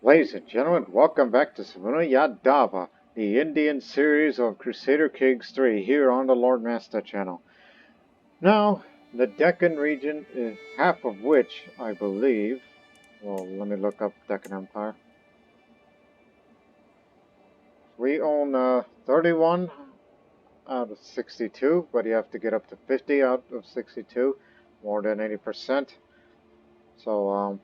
Ladies and gentlemen, welcome back to Seuna Yadava, the Indian series of Crusader Kings 3 here on the Lord Master channel. Now, the Deccan region, half of which I believe, well, let me look up Deccan Empire. We own 31 out of 62, but you have to get up to 50 out of 62, more than 80%. So,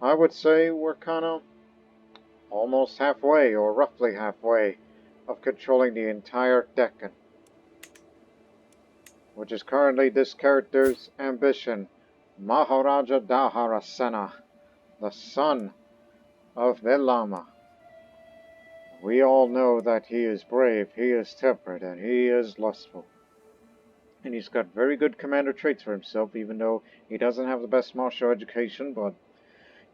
I would say we're kind of almost halfway, or roughly halfway, of controlling the entire Deccan, which is currently this character's ambition, Maharaja Daharasena, the son of Velama. We all know that he is brave, he is temperate, and he is lustful. And he's got very good commander traits for himself, even though he doesn't have the best martial education, but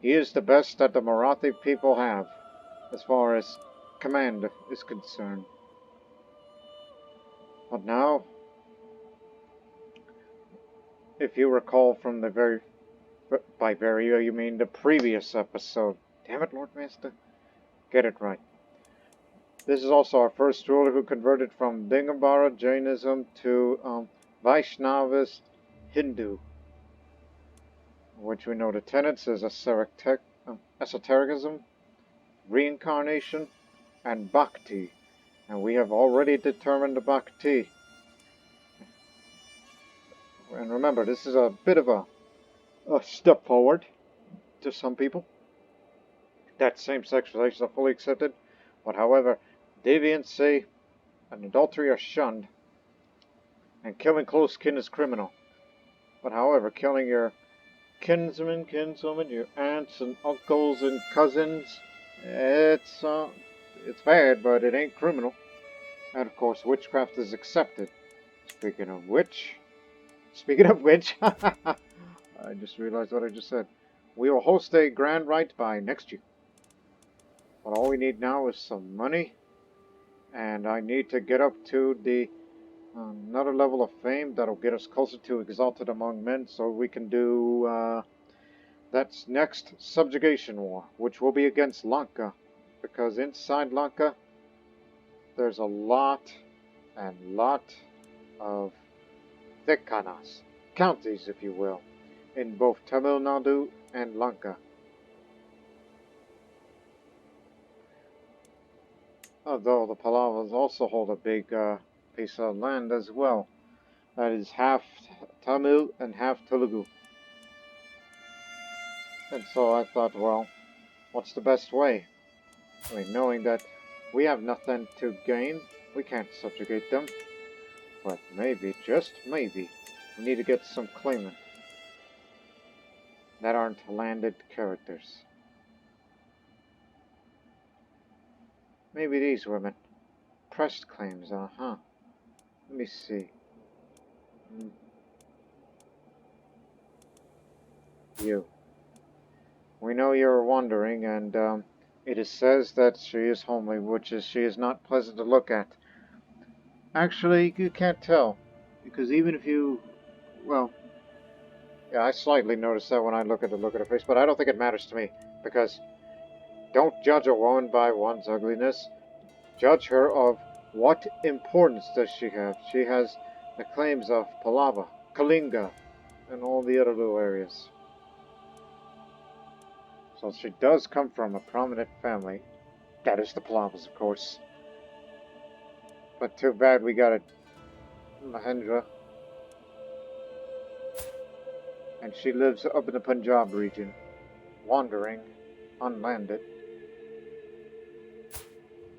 he is the best that the Marathi people have, as far as command is concerned. But now, if you recall from the by very you mean the previous episode. Damn it, Lord Master. Get it right. This is also our first ruler who converted from Dingambara Jainism to Vaishnavist Hindu, which we know the tenets is esotericism, reincarnation, and bhakti. And we have already determined the bhakti. And remember, this is a bit of a step forward to some people. That same-sex relations are fully accepted, but however, deviancy and adultery are shunned, and killing close kin is criminal. But however, killing your kinswomen, your aunts and uncles and cousins, it's bad, but it ain't criminal. And of course, witchcraft is accepted. Speaking of which, I just realized what I just said. We will host a grand rite by next year. But all we need now is some money, and I need to get up to the another level of fame that'll get us closer to Exalted Among Men, so we can do that's next subjugation war, which will be against Lanka, because inside Lanka there's a lot of Dekkanas, counties if you will, in both Tamil Nadu and Lanka. Although the Pallavas also hold a big piece of land as well. That is half Tamil and half Telugu. And so I thought, well, what's the best way? I mean, knowing that we have nothing to gain, we can't subjugate them. But maybe, just maybe, we need to get some claimant that aren't landed characters. Maybe these women. Pressed claims, Let me see. You. We know you're wandering, and it says that she is homely, which is she is not pleasant to look at. Actually, you can't tell, because even if you, well, yeah, I slightly noticed that when I look at her face, but I don't think it matters to me, because don't judge a woman by one's ugliness. Judge her of what importance does she have. She has the claims of Pallava, Kalinga, and all the other little areas. So she does come from a prominent family. That is the Pallavas, of course. But too bad we got it, Mahendra. And she lives up in the Punjab region, wandering, unlanded.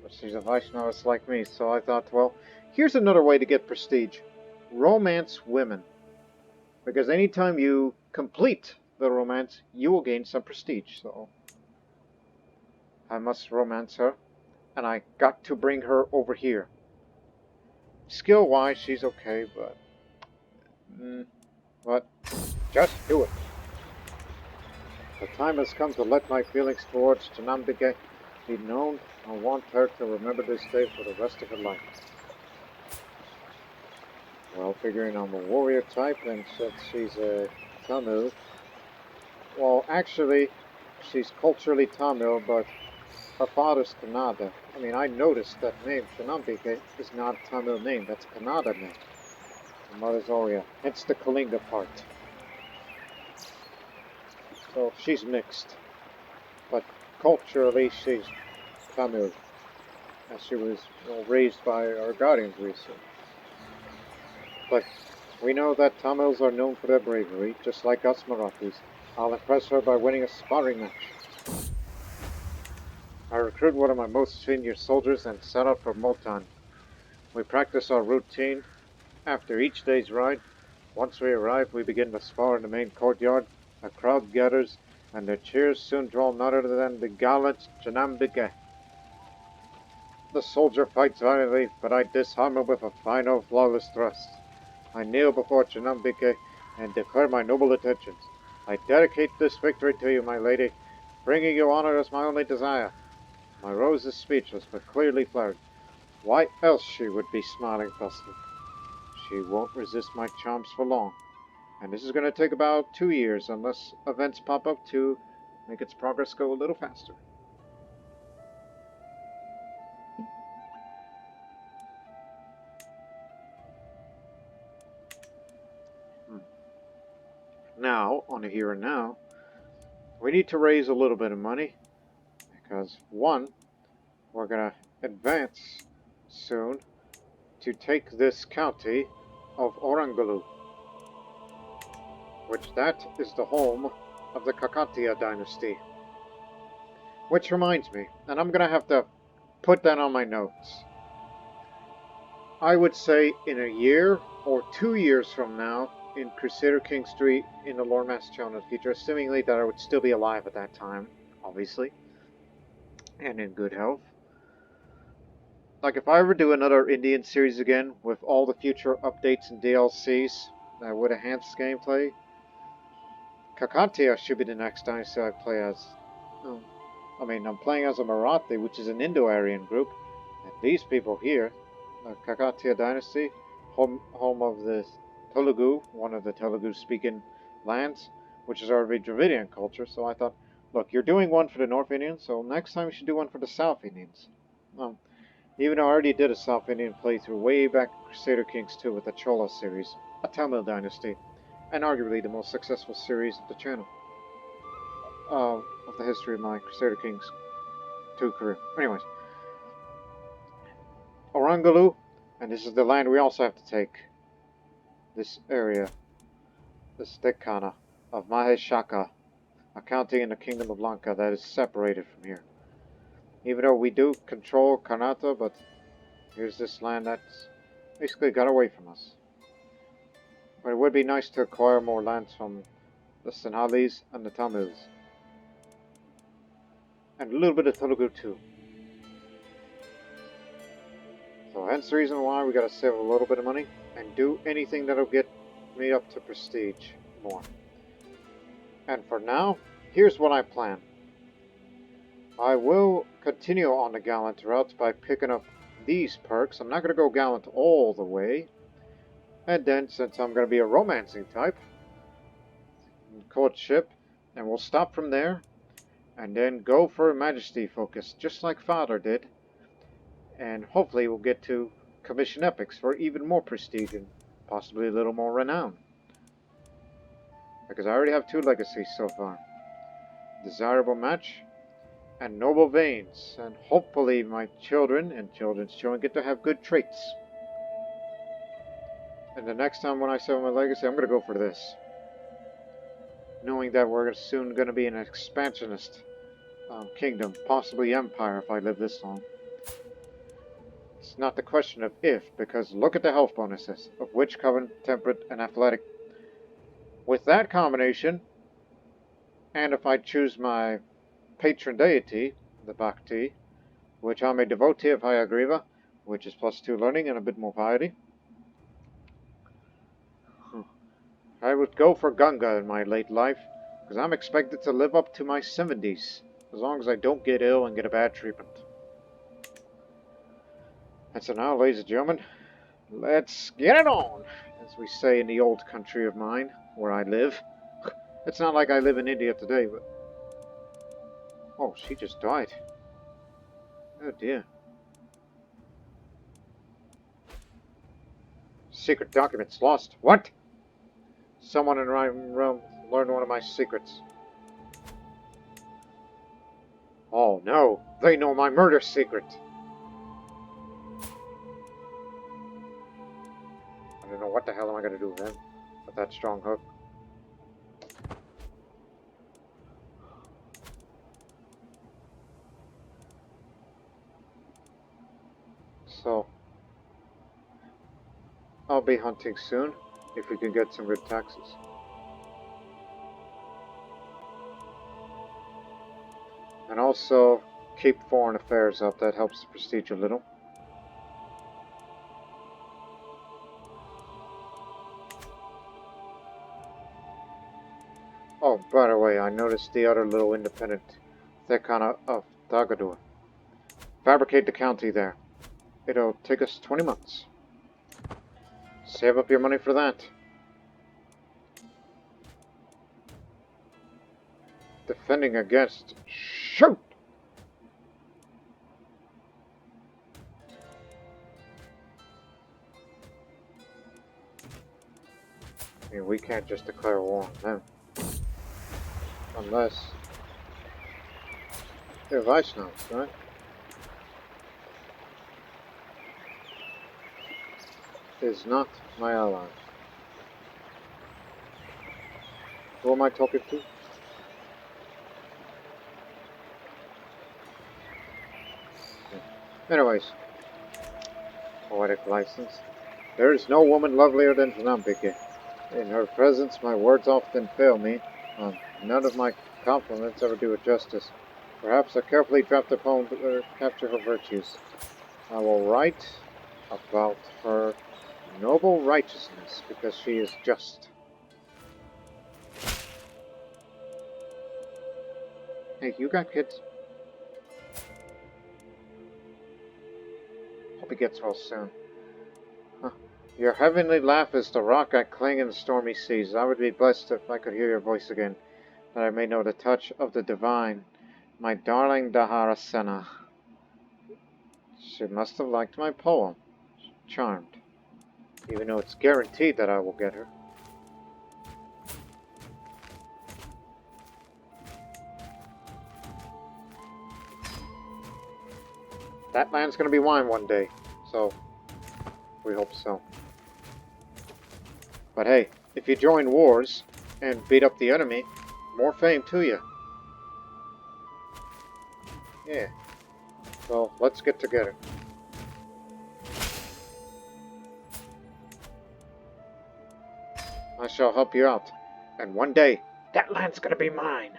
But she's a Vaishnavist like me, so I thought, well, here's another way to get prestige. Romance women. Because anytime you complete the romance, you will gain some prestige, so I must romance her, and I got to bring her over here. Skill-wise, she's okay, but just do it. The time has come to let my feelings towards Chanambike be known. I want her to remember this day for the rest of her life. Well, figuring on the warrior type, and since she's a Tamil, well, actually, she's culturally Tamil, but her father's Kannada. I mean, I noticed that name, Shanambike, is not a Tamil name. That's a Kannada name. Her mother's Oriya. Hence the Kalinga part. So she's mixed. But culturally, she's Tamil. As she was raised by our guardians, we assume. But we know that Tamils are known for their bravery, just like us Marathis. I'll impress her by winning a sparring match. I recruit one of my most senior soldiers and set out for Multan. We practice our routine. After each day's ride, once we arrive, we begin to spar in the main courtyard. A crowd gathers, and their cheers soon draw none other than the gallant Janambike. The soldier fights violently, but I disarm him with a final, flawless thrust. I kneel before Janambike and declare my noble intentions. I dedicate this victory to you, my lady. Bringing you honor is my only desire. My rose is speechless, but clearly flattered. Why else she would be smiling thusly? She won't resist my charms for long. And this is going to take about 2 years, unless events pop up to make its progress go a little faster. Now, on the here and now, we need to raise a little bit of money, because one, we're going to advance soon to take this county of Orangalu, which that is the home of the Kakatiya dynasty. Which reminds me, and I'm going to have to put that on my notes. I would say in a year or 2 years from now, in Crusader King Street in the Lore Master channel in the future, assumingly that I would still be alive at that time, obviously, and in good health. Like if I ever do another Indian series again with all the future updates and DLCs that would enhance gameplay, Kakatiya should be the next dynasty I play as. I'm playing as a Marathi, which is an Indo-Aryan group, and these people here, the Kakatiya dynasty, home of the Telugu, one of the Telugu-speaking lands, which is our Dravidian culture. So I thought, look, you're doing one for the North Indians, so next time you should do one for the South Indians. Even though I already did a South Indian playthrough way back in Crusader Kings 2 with the Chola series, a Tamil dynasty, and arguably the most successful series of the channel. Of the history of my Crusader Kings 2 career. Anyways, Orangalu, and this is the land we also have to take. This area, this Dekkana of Maheshaka, a county in the Kingdom of Lanka that is separated from here. Even though we do control Karnataka, but here's this land that's basically got away from us. But it would be nice to acquire more lands from the Sinhalese and the Tamils. And a little bit of Telugu too. So hence the reason why we gotta save a little bit of money and do anything that'll get me up to prestige more. And for now, here's what I plan. I will continue on the gallant route by picking up these perks. I'm not gonna go gallant all the way. And then, since I'm gonna be a romancing type, courtship, and we'll stop from there, and then go for a majesty focus, just like Father did. And hopefully we'll get to commission epics for even more prestige and possibly a little more renown. Because I already have 2 legacies so far. Desirable match and noble veins. And hopefully my children and children's children get to have good traits. And the next time when I sell my legacy, I'm going to go for this. Knowing that we're soon going to be an expansionist kingdom, possibly empire if I live this long. It's not the question of if, because look at the health bonuses of Witch, Covenant, Temperate, and Athletic. With that combination, and if I choose my patron deity, the Bhakti, which I'm a devotee of Hayagriva, which is +2 learning and a bit more piety, I would go for Ganga in my late life, because I'm expected to live up to my 70s, as long as I don't get ill and get a bad treatment. And so now, ladies and gentlemen, let's get it on, as we say in the old country of mine, where I live. It's not like I live in India today, but Oh, she just died. Oh dear. Secret documents lost. What? Someone in Rome learned one of my secrets. Oh no, they know my murder secret. I don't know what the hell am I gonna do with them with that strong hook. So, I'll be hunting soon, if we can get some good taxes. And also, keep foreign affairs up, that helps the prestige a little. Oh, by the way, I noticed the other little independent Thekana of Dagadur. Fabricate the county there. It'll take us 20 months. Save up your money for that. Defending against... Shoot! I mean, we can't just declare war on them. Unless... they're Vaishnavas, right? Is not my ally. Who am I talking to? Anyways, poetic license. There is no woman lovelier than Janambike. In her presence, my words often fail me. None of my compliments ever do it justice. Perhaps a carefully drafted poem will capture her virtues. I will write about her noble righteousness because she is just. Hey, you got kids? Hope he gets well soon. Huh. Your heavenly laugh is the rock I cling in the stormy seas. I would be blessed if I could hear your voice again, that I may know the touch of the divine. My darling Daharasena. She must have liked my poem. Charmed. Even though it's guaranteed that I will get her. That land's gonna be mine one day, so we hope so. But hey, if you join wars and beat up the enemy, more fame to you. Yeah. So let's get together. I shall help you out. And one day, that land's gonna be mine.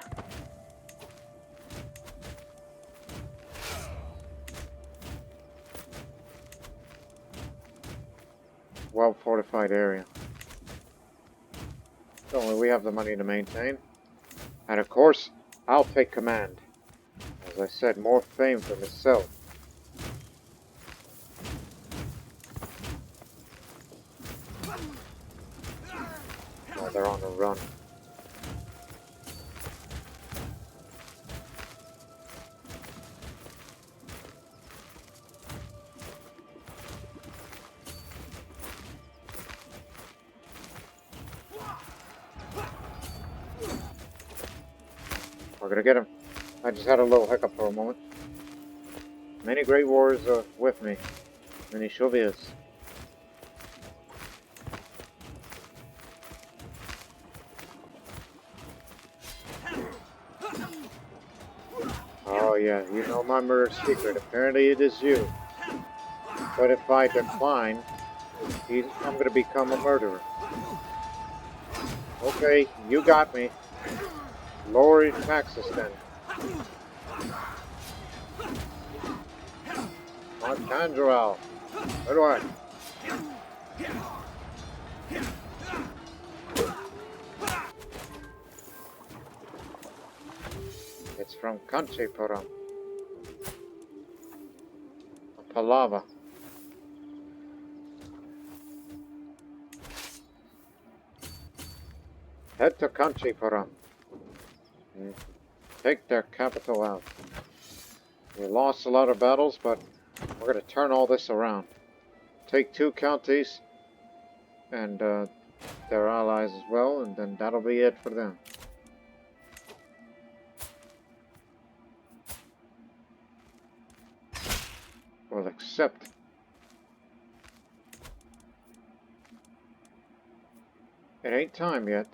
Well-fortified area. Don't worry, we have the money to maintain. And of course, I'll take command. As I said, more fame for myself. Oh, they're on the run. We're gonna get him. I just had a little hiccup for a moment. Many great warriors are with me. Many Shoorveers. Oh yeah, you know my murder secret. Apparently it is you. But if I decline, I'm gonna become a murderer. Okay, you got me. Lower your taxes then. Arcangelo. Good one. It's from Kanchipuram. Palava. Head to Kanchipuram. Take their capital out. We lost a lot of battles, but we're going to turn all this around. Take 2 counties and their allies as well, and then that'll be it for them. We'll accept. It ain't time yet.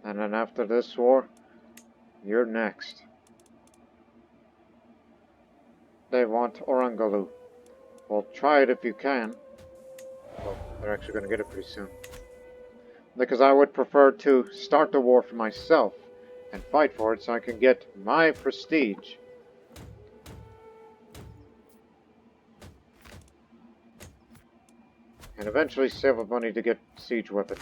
And then after this war, you're next. They want Orangalu. Well, try it if you can. Well, they're actually going to get it pretty soon. Because I would prefer to start the war for myself and fight for it so I can get my prestige. And eventually save up money to get siege weapons.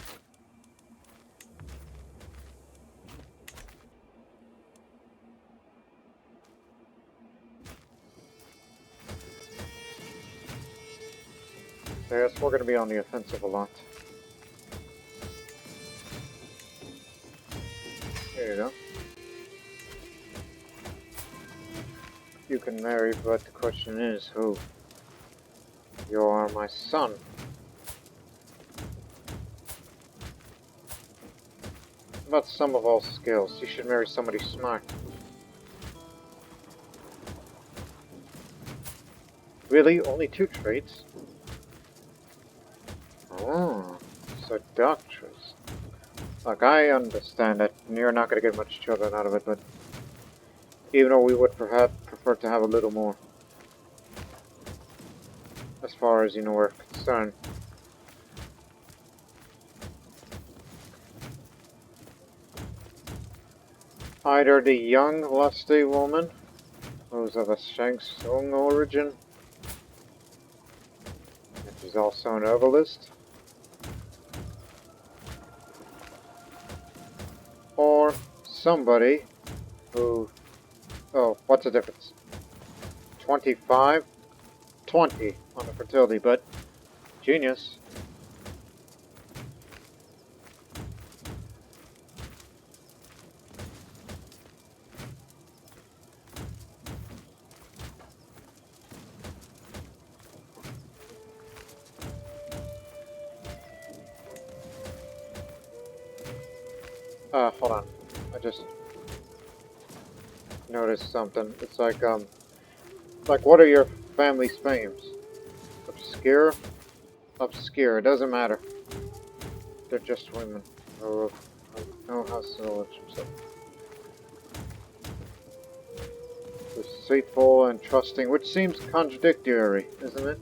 So yes, we're going to be on the offensive a lot. There you go. You can marry, but the question is who? You are my son. About some of all skills. You should marry somebody smart. Really? Only 2 traits? Oh, seductress. Look, I understand that you're not going to get much children out of it, but even though we would perhaps prefer to have a little more. As far as, we're concerned. Either the young, lusty woman, who's of a Shangsung origin, and she's also an herbalist, or somebody who... Oh, what's the difference? 25? 20 on the fertility, but genius. Hold on. I just noticed something. It's like, what are your family's fames? Obscure? Obscure, it doesn't matter. They're just women. Oh, no hustle. Deceitful and trusting, which seems contradictory, isn't it?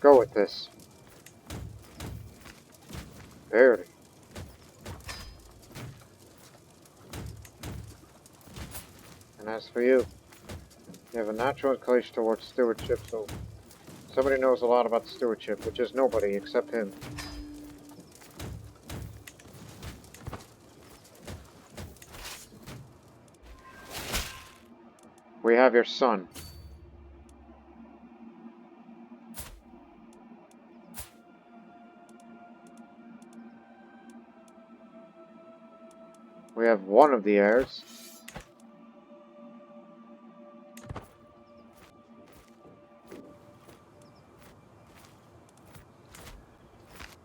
Go with this. Barely. And as for you, you have a natural inclination towards stewardship, so somebody knows a lot about stewardship, which is nobody except him. We have your son. We have one of the heirs.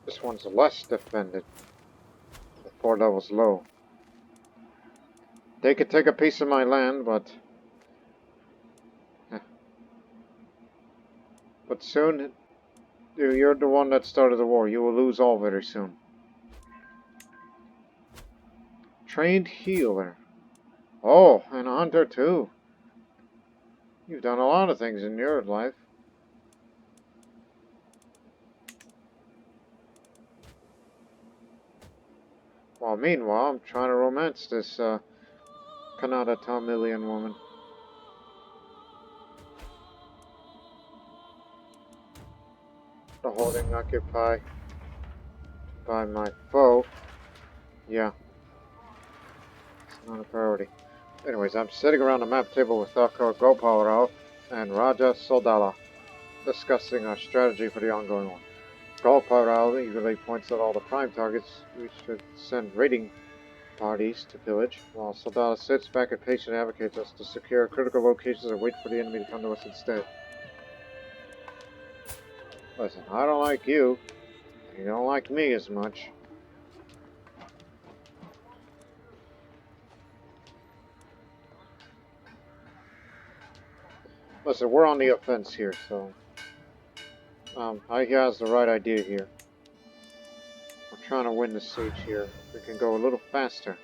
This one's less defended. The 4 levels low. They could take a piece of my land, but soon, you're the one that started the war. You will lose all very soon. Trained healer. Oh, and a hunter too. You've done a lot of things in your life. Well, meanwhile, I'm trying to romance this Kannada Tamilian woman. The holding occupied by my foe. Yeah, it's not a priority. Anyways, I'm sitting around the map table with Thakur Gopalrao and Raja Soldala, discussing our strategy for the ongoing war. Gopalrao eagerly points out all the prime targets we should send raiding parties to pillage, while Soldala sits back and patiently advocates us to secure critical locations and wait for the enemy to come to us instead. Listen, I don't like you. You don't like me as much. Listen, we're on the offense here, so I has the right idea here. We're trying to win the siege here. We can go a little faster.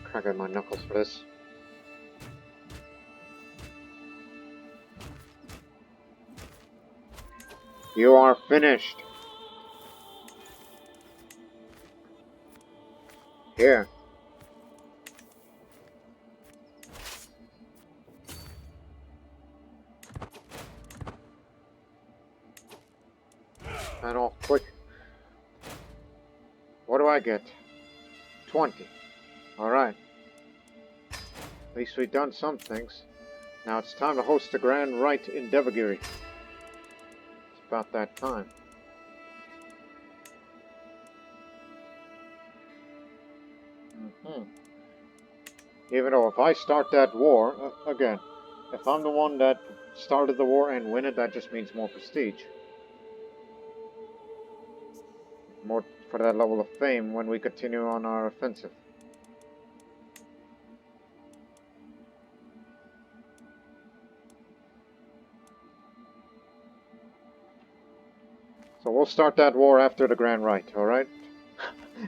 Cracking my knuckles for this. You are finished. Here. And off quick. What do I get? 20. Alright. At least we've done some things. Now it's time to host the Grand Rite in Devagiri. It's about that time. Even though if I start that war, again, if I'm the one that started the war and win it, that just means more prestige. More for that level of fame when we continue on our offensive. So we'll start that war after the Grand Rite, alright?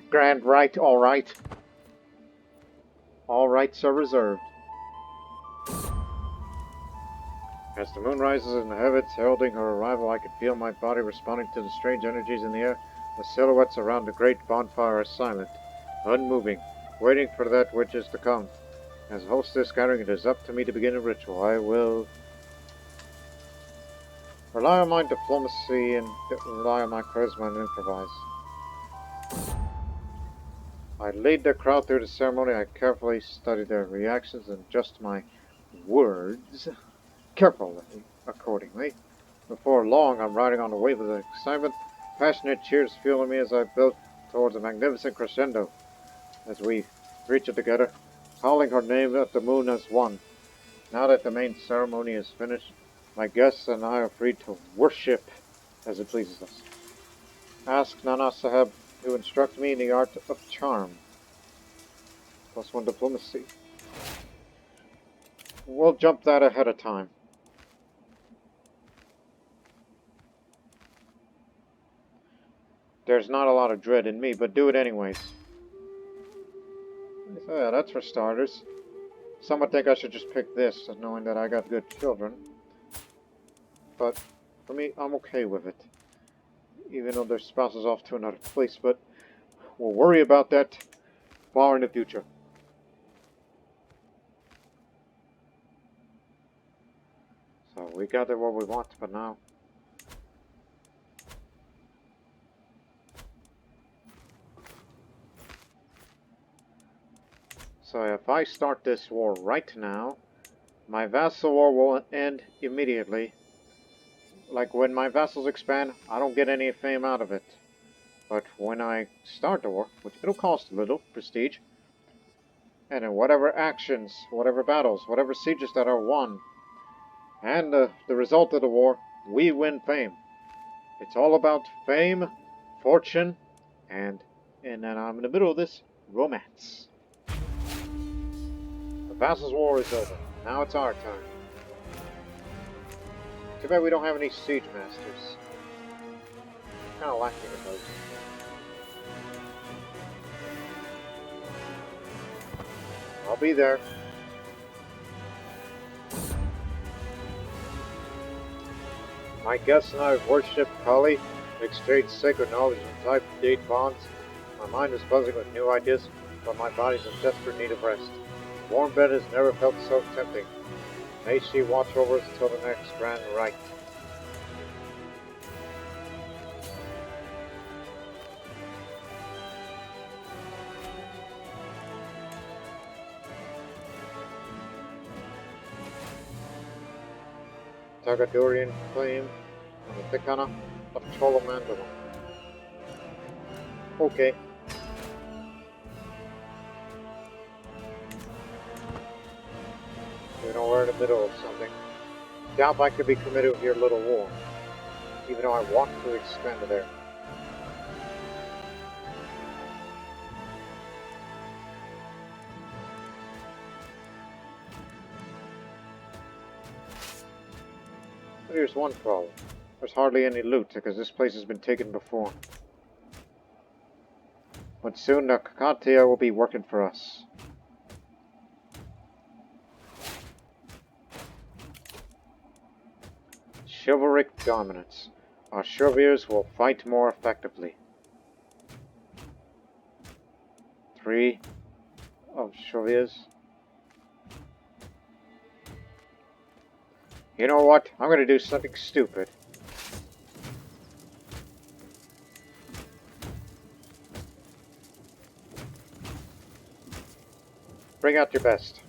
Grand Rite, alright. All rights are reserved. As the moon rises in the heavens, heralding her arrival, I can feel my body responding to the strange energies in the air. The silhouettes around the great bonfire are silent, unmoving, waiting for that which is to come. As hostess gathering, it is up to me to begin a ritual. I will rely on my diplomacy and rely on my charisma and improvise. I lead the crowd through the ceremony. I carefully study their reactions and adjust my words carefully accordingly. Before long, I'm riding on a wave of excitement. Passionate cheers fueling me as I build towards a magnificent crescendo. As we reach it together, calling her name at the moon as one. Now that the main ceremony is finished, my guests and I are free to worship as it pleases us. Ask Nana Saheb to instruct me in the art of charm. +1 diplomacy. We'll jump that ahead of time. There's not a lot of dread in me, but do it anyways. So yeah, that's for starters. Some would think I should just pick this, knowing that I got good children. But for me, I'm okay with it. Even though their spouse is off to another place, but we'll worry about that far in the future. So we got what we want for now. So if I start this war right now, my vassal war will end immediately. Like when my vassals expand, I don't get any fame out of it. But when I start the war, which it'll cost a little prestige, and in whatever actions, whatever battles, whatever sieges that are won, and the result of the war, we win fame. It's all about fame, fortune, and then I'm in the middle of this, romance. The Vassals' War is over. Now it's our turn. Too bad we don't have any siege masters. Kind of lacking in those. I'll be there. My guests and I have worshipped Kali, exchanged sacred knowledge and tied date bonds. My mind is buzzing with new ideas, but my body's in desperate need of rest. Warm bed has never felt so tempting. May she watch over us until the next grand rite. Tagadurian claim on the Tikana of Cholomandalam. Okay. You know, we're in the middle of something. Doubt I could be committed with your little war, even though I want to expand there. But here's one problem. There's hardly any loot, because this place has been taken before. But soon the Kakatia will be working for us. Chivalric dominance. Our Shoorveers will fight more effectively. 3 of Shoorveers. You know what? I'm gonna do something stupid. Bring out your best.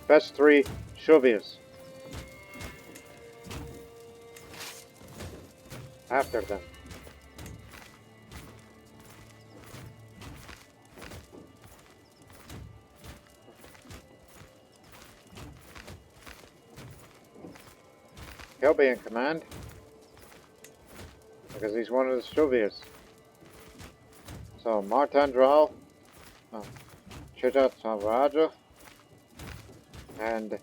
Best 3 Shoorveers. After them. He'll be in command. Because he's one of the Shoorveers. So, Martandral, Chitratavraja, and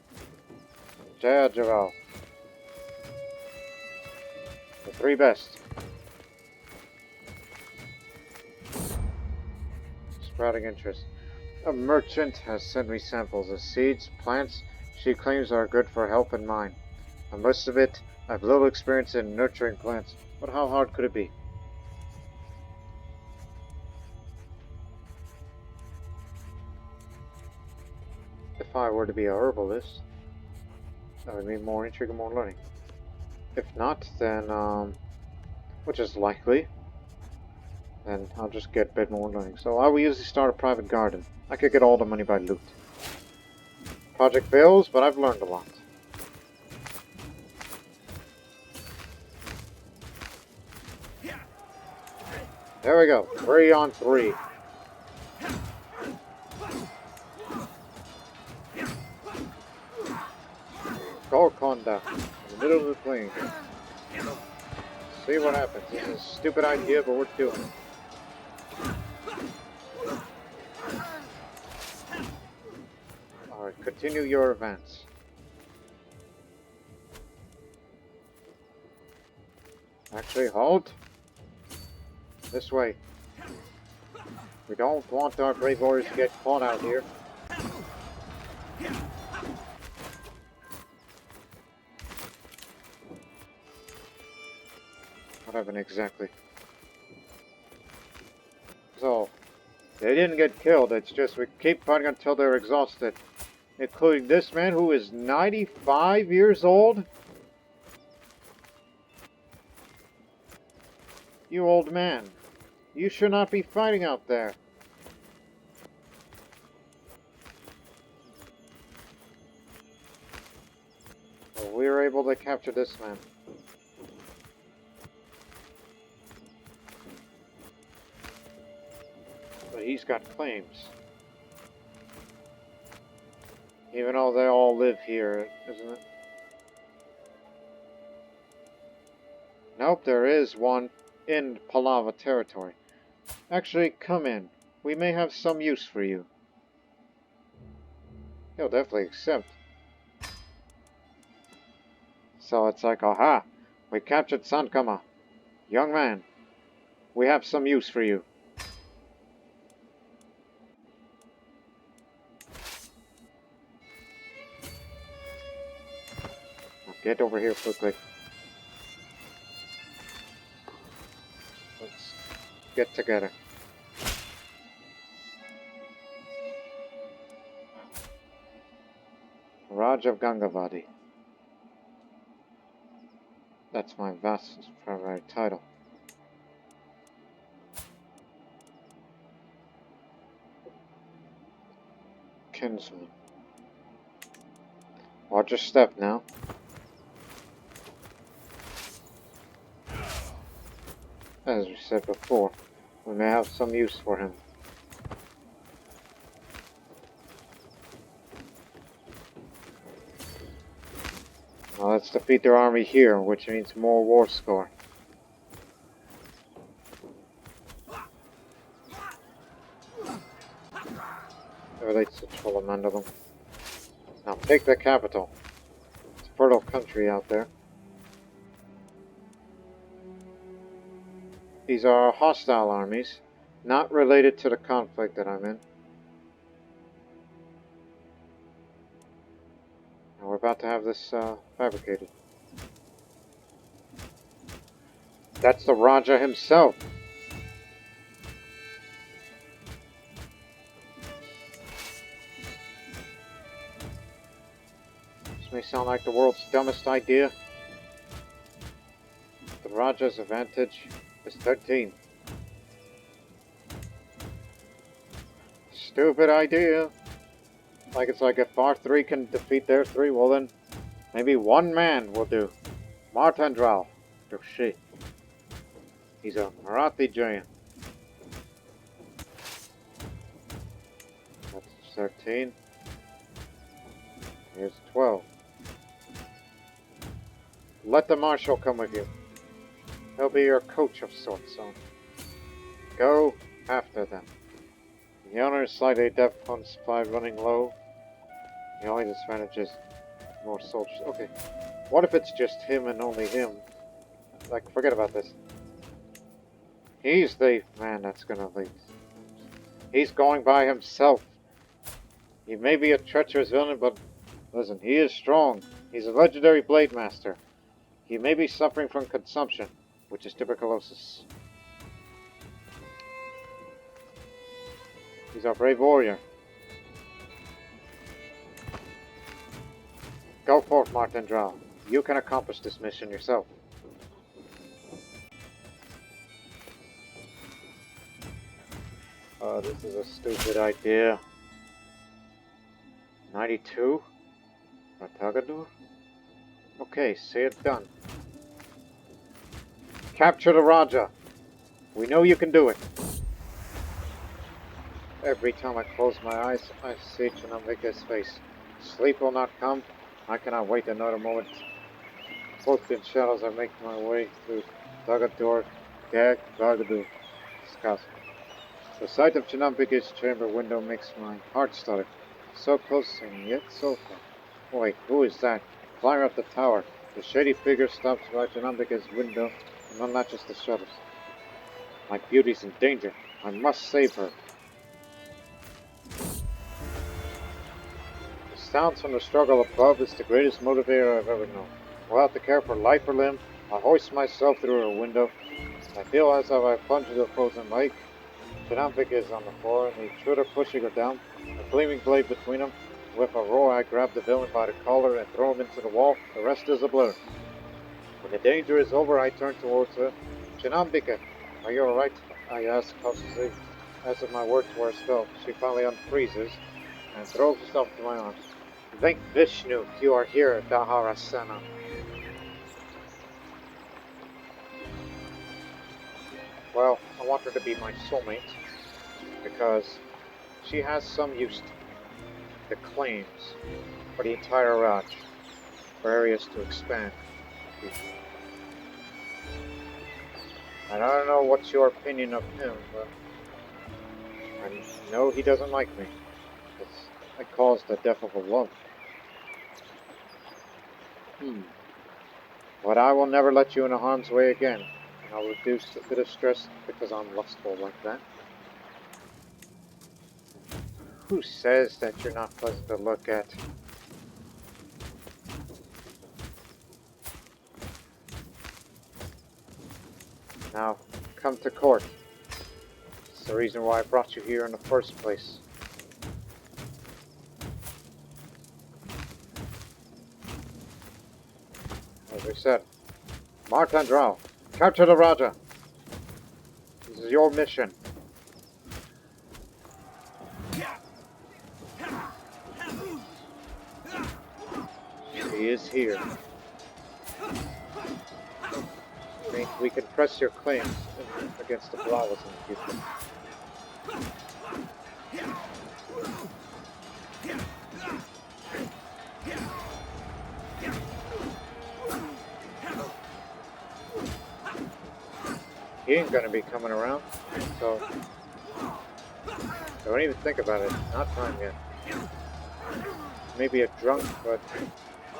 Jayajaral. The 3 best. Sprouting interest. A merchant has sent me samples of seeds, plants she claims are good for health and mind. On most of it, I have little experience in nurturing plants, but how hard could it be? If I were to be a herbalist, that would mean more intrigue and more learning. If not, then, which is likely, then I'll just get a bit more learning. So I will usually start a private garden. I could get all the money by loot. Project fails, but I've learned a lot. There we go. 3 on 3. Golconda, in the middle of the plain. See what happens. It's a stupid idea, but we're doing it. Alright, continue your advance. Actually, halt. This way. We don't want our brave warriors to get caught out here. What happened exactly? So, they didn't get killed, it's just we keep fighting until they're exhausted. Including this man who is 95 years old? You old man, you should not be fighting out there. Well, we were able to capture this man. But he's got claims. Even though they all live here, isn't it? Nope, there is one in Palava territory. Actually, come in. We may have some use for you. He'll definitely accept. So it's like, aha! We captured Sankama. Young man, we have some use for you. Get over here quickly. Let's get together. Raj of Gangavadi. That's my vast primary title. Kinsman. Watch your step now. As we said before, we may have some use for him. Now let's defeat their army here, which means more war score. Relates to Cholamandalam. Now take the capital. It's a fertile country out there. These are hostile armies, not related to the conflict that I'm in. And we're about to have this fabricated. That's the Raja himself. This may sound like the world's dumbest idea. The Raja's advantage is 13. Stupid idea. Like it's like if our 3 can defeat their 3, well then maybe one man will do. Martandral. Oh shit. He's a Marathi giant. That's 13. Here's 12. Let the marshal come with you. He'll be your coach of sorts, so go after them. The owner is slightly deaf on supply running low. The only disadvantage is more soldiers. Okay. What if it's just him and only him? Like, forget about this. He's the man that's gonna lead. He's going by himself. He may be a treacherous villain, but listen, he is strong. He's a legendary blade master. He may be suffering from consumption, which is tuberculosis. He's our brave warrior. Go forth, Martindral. You can accomplish this mission yourself. Oh, this is a stupid idea. 92? Ratagadur? Okay, say it done. Capture the Raja. We know you can do it. Every time I close my eyes, I see Chanambika's face. Sleep will not come. I cannot wait another moment. Cloaked in shadows, I make my way through Tagadur, Gag, Vagadu, Skas. The sight of Chanambika's chamber window makes my heart stutter. So close and yet so far. Wait, who is that? Climb up the tower. The shady figure stops by Chanambika's window and unlatches the shutters. My beauty's in danger. I must save her. The sounds from the struggle above is the greatest motivator I've ever known. Without the care for life or limb, I hoist myself through her window. I feel as if I plunge into a frozen lake. Chanambika is on the floor, and the intruder pushing her down, a gleaming blade between them. With a roar, I grab the villain by the collar and throw him into the wall. The rest is a blur. When the danger is over, I turn towards her. Chanambika, are you alright? I ask cautiously. As if my words were a spell, she finally unfreezes and throws herself into my arms. Thank Vishnu, you are here, Daharasena. Well, I want her to be my soulmate, because she has some use to me. The claims for the entire Raj, for areas to expand. And I don't know what's your opinion of him, but I know he doesn't like me. I caused the death of a love. But I will never let you into harm's way again, and I'll reduce a bit of stress because I'm lustful like that. Who says that you're not pleasant to look at? Now, come to court. It's the reason why I brought you here in the first place. As we said, Martandral, capture the Raja. This is your mission. is here. I mean, we can press your claims against the Prowess in the future. He ain't gonna be coming around, so don't even think about it. Not time yet. Maybe a drunk, but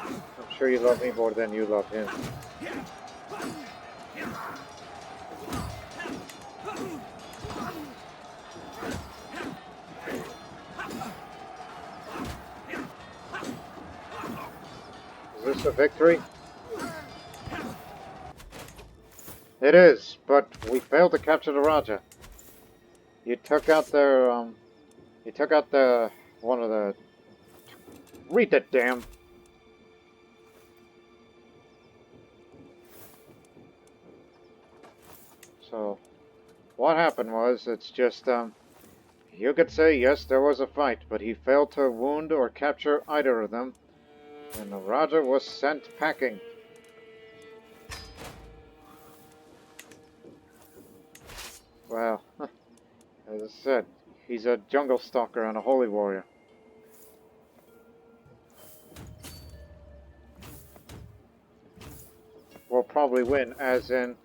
I'm sure you love me more than you love him. Is this a victory? It is, but we failed to capture the Raja. You took out their, you took out the, one of the, read that damn. So, what happened was, it's just, you could say, yes, there was a fight, but he failed to wound or capture either of them, and the Raja was sent packing. Well, as I said, he's a jungle stalker and a holy warrior. We'll probably win, as in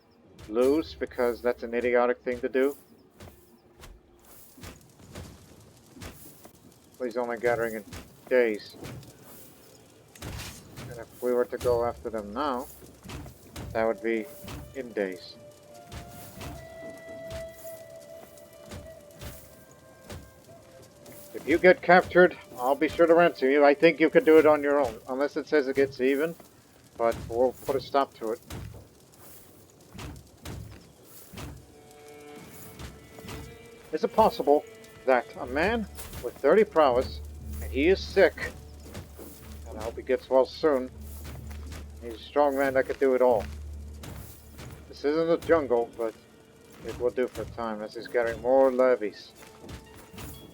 lose, because that's an idiotic thing to do. But he's only gathering in days. And if we were to go after them now, that would be in days. If you get captured, I'll be sure to ransom you. I think you can do it on your own, unless it says it gets even, but we'll put a stop to it. Is it possible that a man with 30 prowess, and he is sick, and I hope he gets well soon, he's a strong man that could do it all. This isn't a jungle, but it will do for a time, as he's gathering more levies.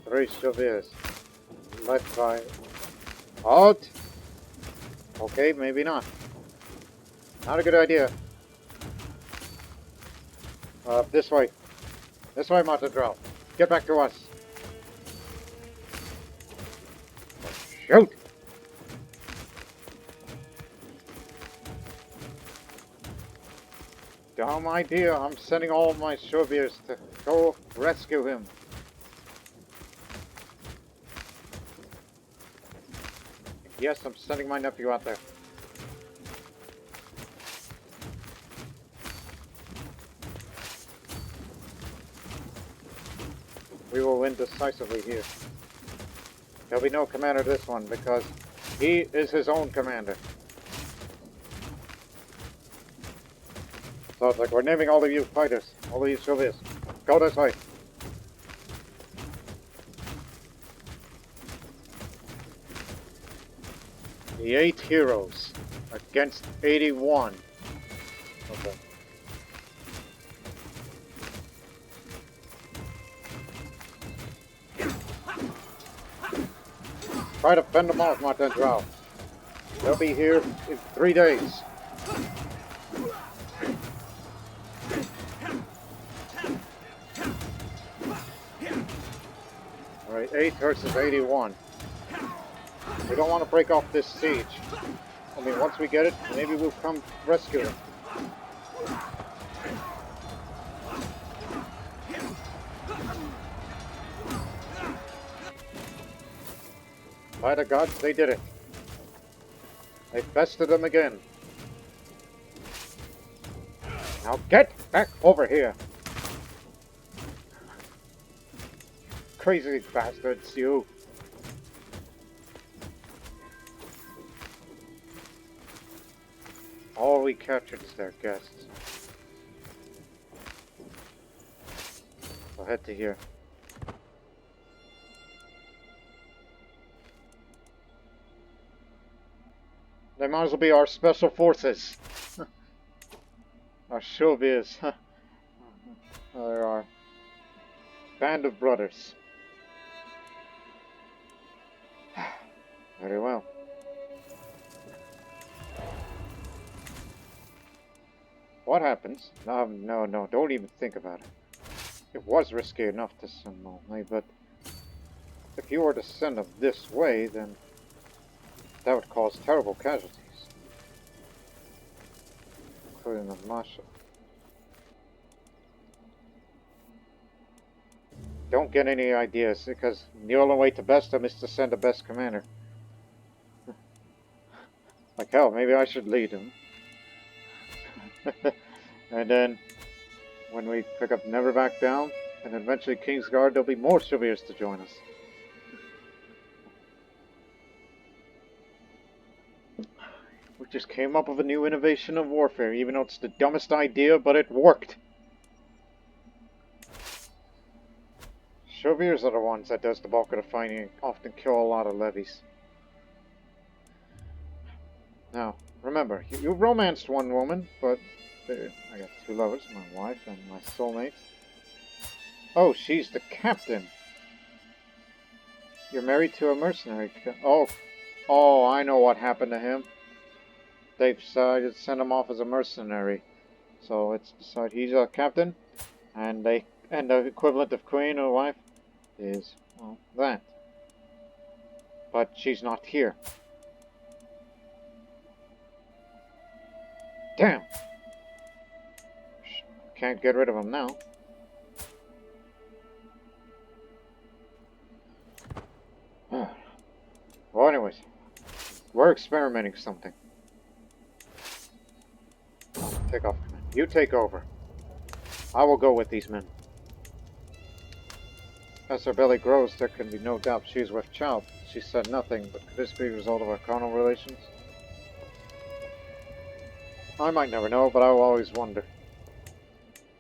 3 Shoorveers, led by... Halt! Okay, maybe not. Not a good idea. This way. This way, Matadrel. Get back to us. Shoot! Dumb idea. I'm sending all my Shoorveers to go rescue him. Yes, I'm sending my nephew out there. We will win decisively here. There'll be no commander this one, because he is his own commander. So it's like we're naming all of you fighters, all of you Shoorveers. Go this way. The 8 heroes against 81 of them. Try to fend them off, Martin Drow. They'll be here in 3 days. Alright, 8 versus 81. We don't want to break off this siege. I mean, once we get it, maybe we'll come rescue them. By the gods, they did it. They bested them again. Now get back over here. Crazy bastards, you. All we captured is their guests. We'll head to here. They might as well be our special forces. Our Shoorveers. They're our band of brothers. Very well. what happens? No, don't even think about it. It was risky enough to send them only, but if you were to send them this way, then that would cause terrible casualties, including the marshal. Don't get any ideas, because the only way to best them is to send the best commander. Like hell, maybe I should lead him. And then, when we pick up Never Back Down, and eventually Kingsguard, there'll be more Shoorveers to join us. We just came up with a new innovation of warfare, even though it's the dumbest idea, but it worked. Shoorveers are the ones that does the bulk of the fighting and often kill a lot of levies. Now, remember, you romanced one woman, but I got two lovers, my wife and my soulmate. Oh, she's the captain. You're married to a mercenary. Oh, I know what happened to him. They've decided to send him off as a mercenary. So it's decided he's a captain, and the equivalent of queen or wife is, well, that. But she's not here. Damn! Can't get rid of him now. Well, anyways, we're experimenting something. Take off command. You take over. I will go with these men. As her belly grows, there can be no doubt she is with child. She said nothing, but could this be a result of our carnal relations? I might never know, but I will always wonder.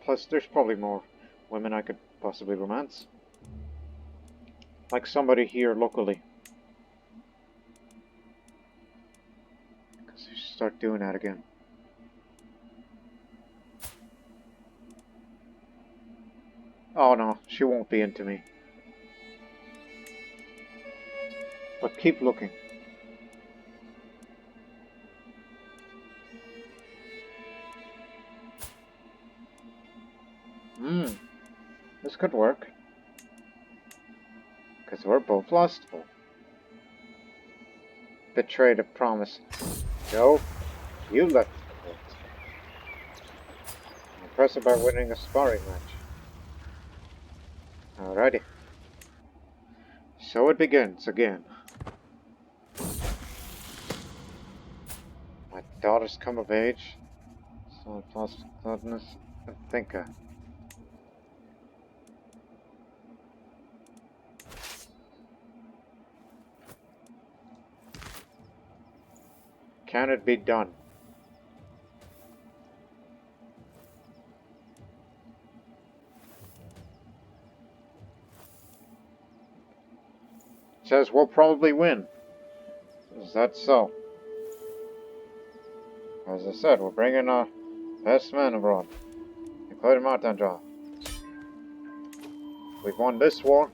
Plus, there's probably more women I could possibly romance. Like somebody here locally. Because you should start doing that again. Oh no, she won't be into me. But keep looking. This could work. Because we're both lustful. Betrayed a promise. No, you left the court. Impressive by winning a sparring match. Alrighty. So it begins again. My daughter's come of age. So plus gladness and thinker. Can it be done? It says we'll probably win. Is that so? As I said, we're bringing our best men abroad, including Martindra. We've won this war.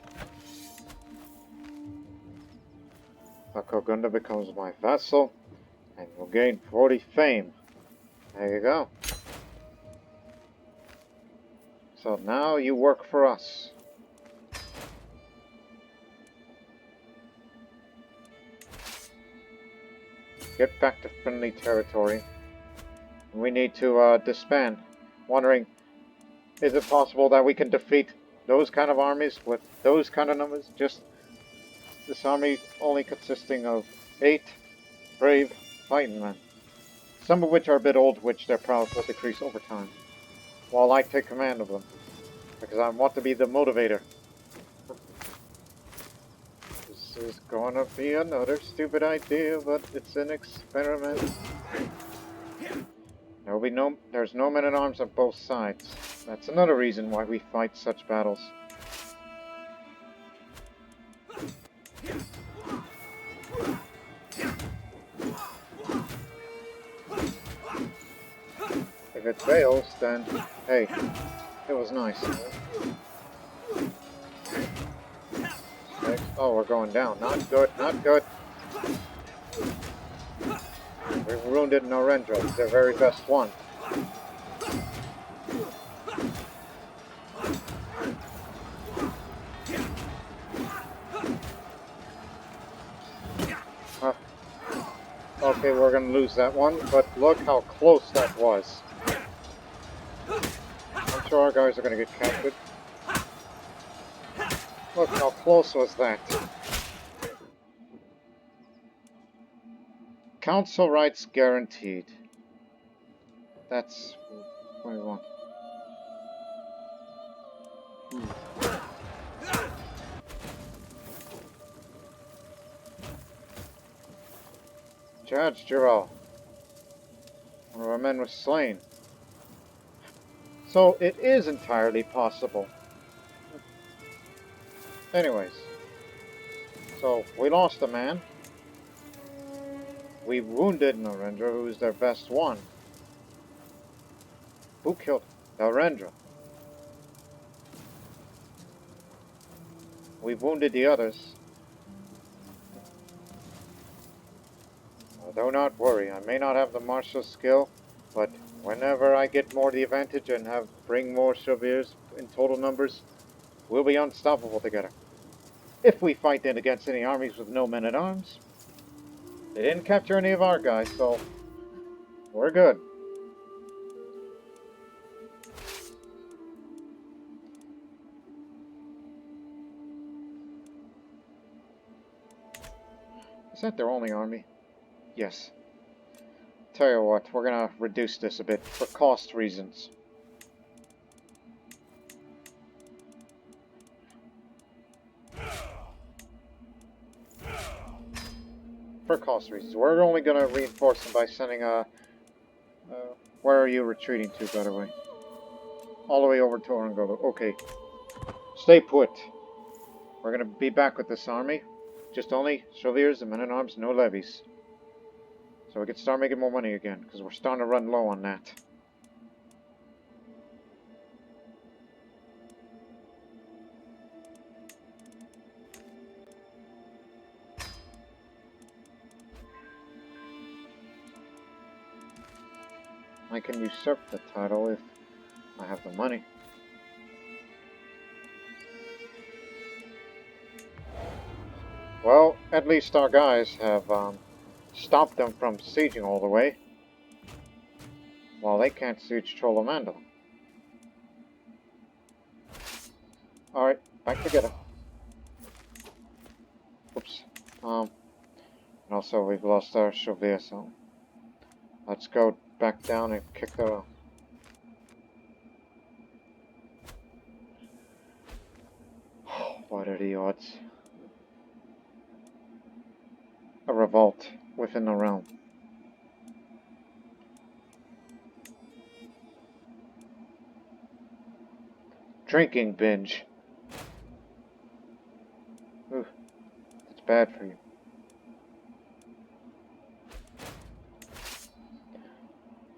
Akogunda becomes my vassal. And we'll gain 40 fame. There you go. So now you work for us. Get back to friendly territory. We need to disband. Wondering, is it possible that we can defeat those kind of armies with those kind of numbers? Just this army only consisting of 8 brave fighting men, some of which are a bit old, which their prowess will decrease over time, while I take command of them, because I want to be the motivator. This is gonna be another stupid idea, but it's an experiment. There's no men-at-arms on both sides. That's another reason why we fight such battles. If it fails, then, hey, it was nice. Oh, we're going down. Not good, not good. We wounded Norendra, their very best one. going to lose that one, but look how close that was. I'm sure our guys are going to get captured. Look how close was that. Council rights guaranteed. That's what we want. Judge Giral. One of our men was slain. So it is entirely possible. Anyways. So we lost a man. We wounded Narendra, who's their best one. Who killed Narendra? We wounded the others. Do not worry, I may not have the martial skill, but whenever I get more the advantage and bring more Shoorveers in total numbers, we'll be unstoppable together. If we fight in against any armies with no men-at-arms. They didn't capture any of our guys, so we're good. Is that their only army? Yes. Tell you what, we're gonna reduce this a bit for cost reasons. For cost reasons. We're only gonna reinforce them by sending a... where are you retreating to, by the way? All the way over to Orangolo. Okay. Stay put. We're gonna be back with this army. Just only Shoorveers and men-at-arms, no levies. So we can start making more money again, because we're starting to run low on that. I can usurp the title if I have the money. Well, at least our guys have stopped them from sieging all the way. While they can't siege Cholamandala. Alright, back together. Oops. And also we've lost our Shoorveer, so let's go back down and kick their own. What are the odds? A revolt within the realm. Drinking binge. Ooh, that's bad for you.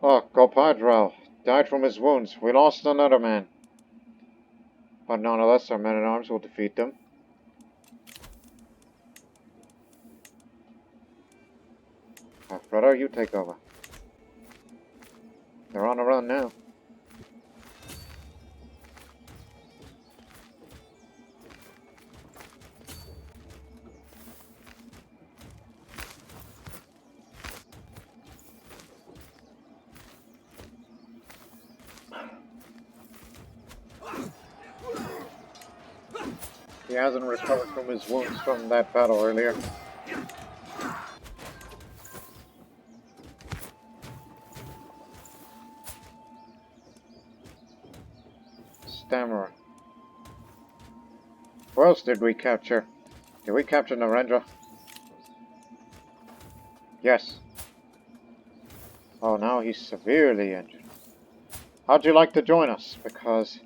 Oh, Gopadral died from his wounds. We lost another man. But nonetheless, our men-at-arms will defeat them. Brother, you take over. They're on the run now. He hasn't recovered from his wounds from that battle earlier. Stammerer. Who else did we capture? Did we capture Narendra? Yes. Oh, now he's severely injured. How'd you like to join us? Because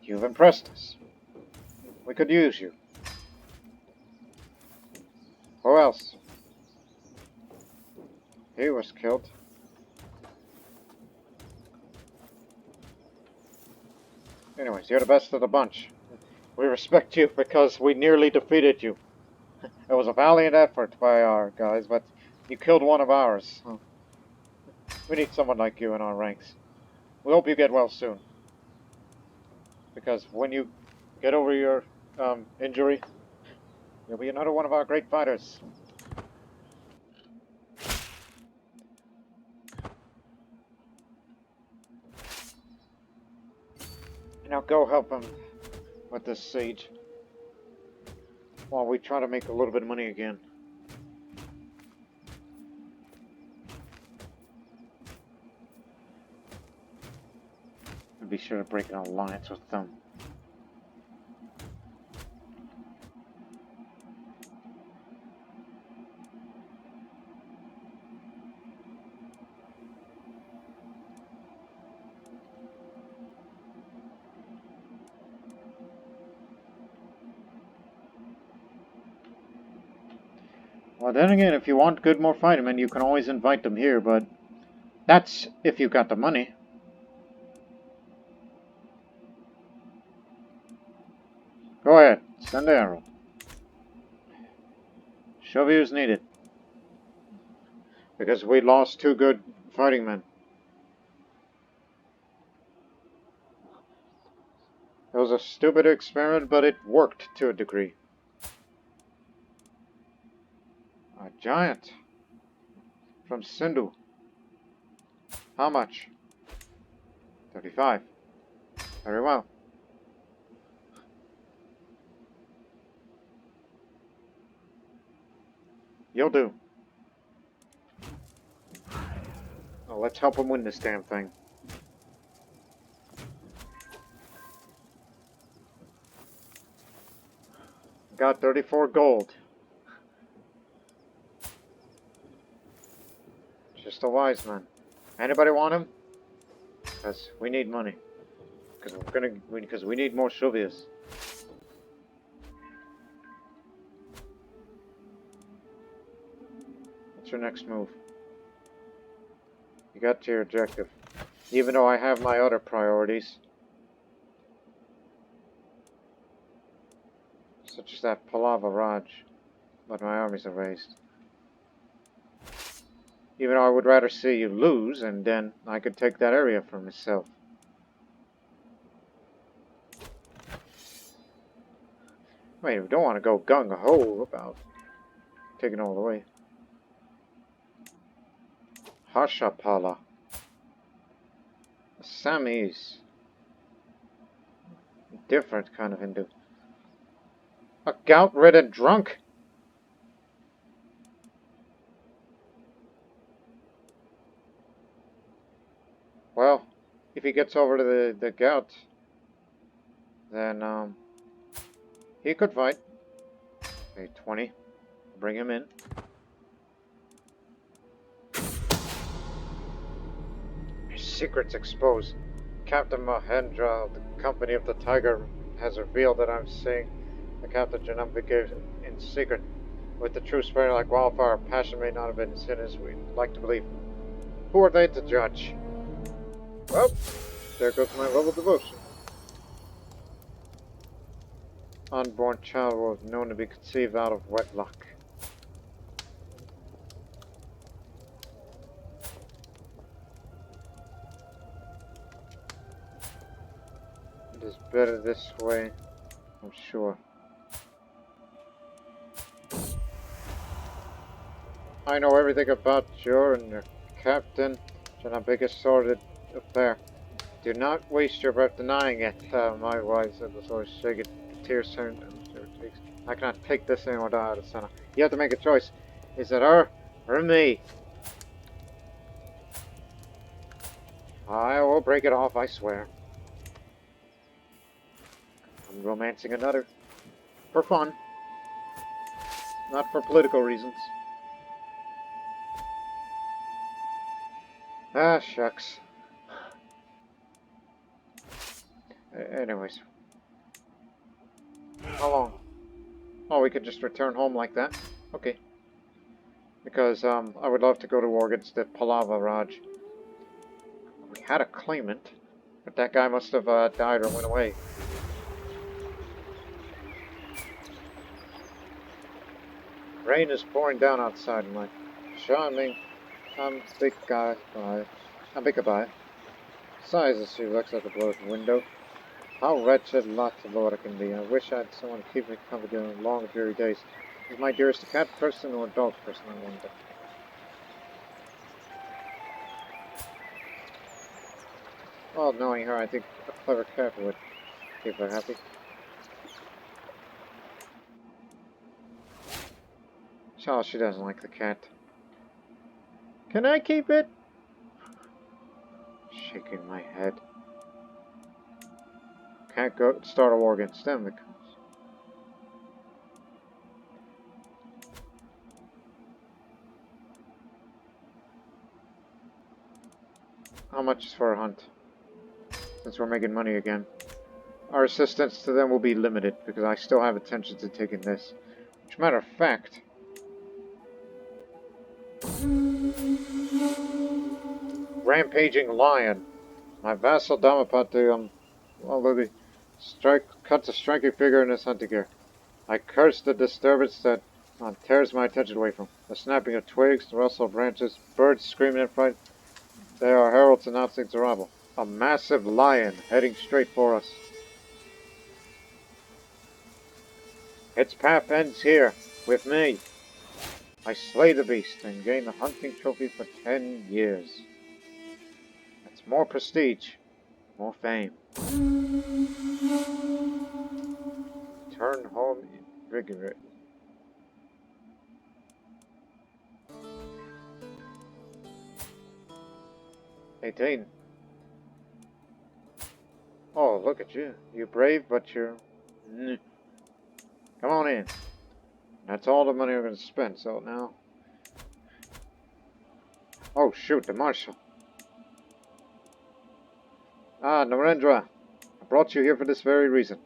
you've impressed us. We could use you. Who else? He was killed. Anyways, you're the best of the bunch. We respect you because we nearly defeated you. It was a valiant effort by our guys, but you killed one of ours. We need someone like you in our ranks. We hope you get well soon. Because when you get over your injury, you'll be another one of our great fighters. Now go help him with this siege while we try to make a little bit of money again. And be sure to break an alliance with them. Well, then again, if you want good more fightermen, you can always invite them here, but that's if you've got the money. Go ahead, send the arrow. Shoorveers needed. Because we lost 2 good fighting men. It was a stupid experiment, but it worked to a degree. A giant. From Sindhu. How much? 35. Very well. You'll do. Now let's help him win this damn thing. Got 34 gold. Just a wise man. Anybody want him? Because we need money. Because we need more Shoorveers. What's your next move? You got to your objective. Even though I have my other priorities. Such as that Palava Raj. But my armies are raised. Even though I would rather see you lose, and then I could take that area for myself. Wait, we don't want to go gung-ho about taking all the way. Harshapala. Assamese. Different kind of Hindu. A gout-ridden drunk? Well, if he gets over to the gout, then, he could fight. Okay, 20. Bring him in. His secret's exposed. Captain Mahendra of the Company of the Tiger has revealed that I'm seeing the Captain Janambika in secret. With the truth spreading like wildfire, passion may not have been as hidden as we'd like to believe. Who are they to judge? Well, there goes my level of devotion. Unborn child was known to be conceived out of wedlock. It is better this way, I'm sure. I know everything about you and your captain, Janambika's sordid affair. Do not waste your breath denying it. My wife said was always shaking. The tears turned into her cheeks. I cannot take this anymore, Daharasena. You have to make a choice. Is it her or me? I will break it off, I swear. I'm romancing another. For fun. Not for political reasons. Ah, shucks. Anyways. How long? Oh, we could just return home like that? Okay. Because, I would love to go to war against the Palava Raj. We had a claimant, but that guy must have, died or went away. Rain is pouring down outside, and like, charming, Ambikabai. Sighs as she looks at the broken window. How wretched lots of Lord can be. I wish I had someone to keep me company during long, dreary days. Is my dearest a cat person or a dog person, I wonder? Well, knowing her, I think a clever cat would. Keep her happy. Oh, she doesn't like the cat. Can I keep it? Shaking my head. Can't go start a war against them because... How much is for a hunt? Since we're making money again. Our assistance to them will be limited because I still have intentions of taking this. Which, matter of fact... Rampaging lion. My vassal Damapati, cuts a striking figure in his hunting gear. I curse the disturbance that tears my attention away from. The snapping of twigs, the rustle of branches, birds screaming in fright. They are heralds announcing its arrival. A massive lion heading straight for us. Its path ends here, with me. I slay the beast and gain the hunting trophy for 10 years. That's more prestige, more fame. Turn home invigorated. "18. Oh, look at you. You're brave, but you're... Come on in. That's all the money we're going to spend, so now... Oh, shoot, the marshal. Ah, Narendra. I brought you here for this very reason.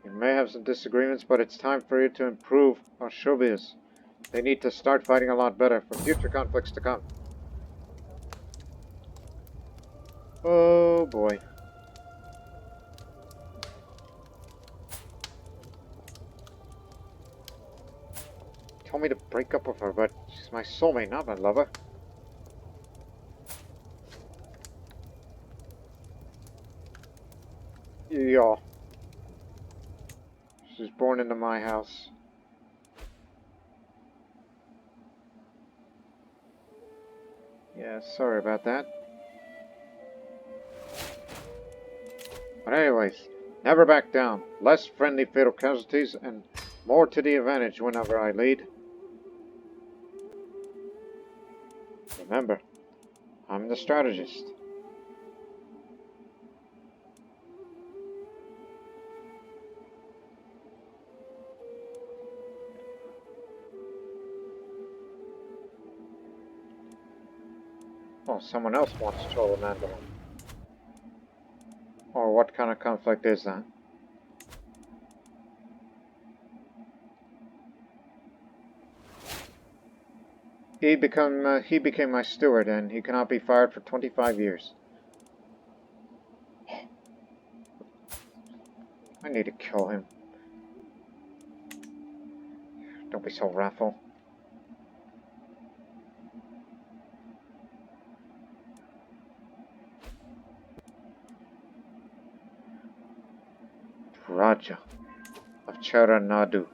You may have some disagreements, but it's time for you to improve our Shoorveers. They need to start fighting a lot better for future conflicts to come." Oh boy. Told me to break up with her, but she's my soulmate, not my lover. Yeah. She was born into my house. Yeah, sorry about that. But anyways, never back down. Less friendly fatal casualties and more to the advantage whenever I lead. Remember, I'm the strategist. Oh, someone else wants Cholamandalam. Or what kind of conflict is that? He became my steward, and he cannot be fired for 25 years. I need to kill him. Don't be so wrathful. Raja of Charanadu.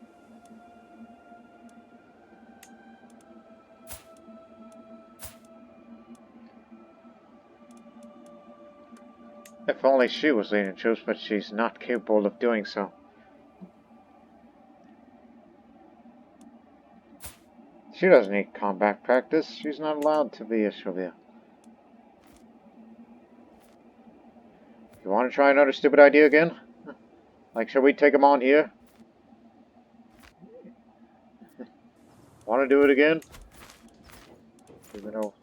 If only she was leading troops, but she's not capable of doing so. She doesn't need combat practice. She's not allowed to be a Shoorveer. You want to try another stupid idea again? Like, should we take him on here? Want to do it again? Even though...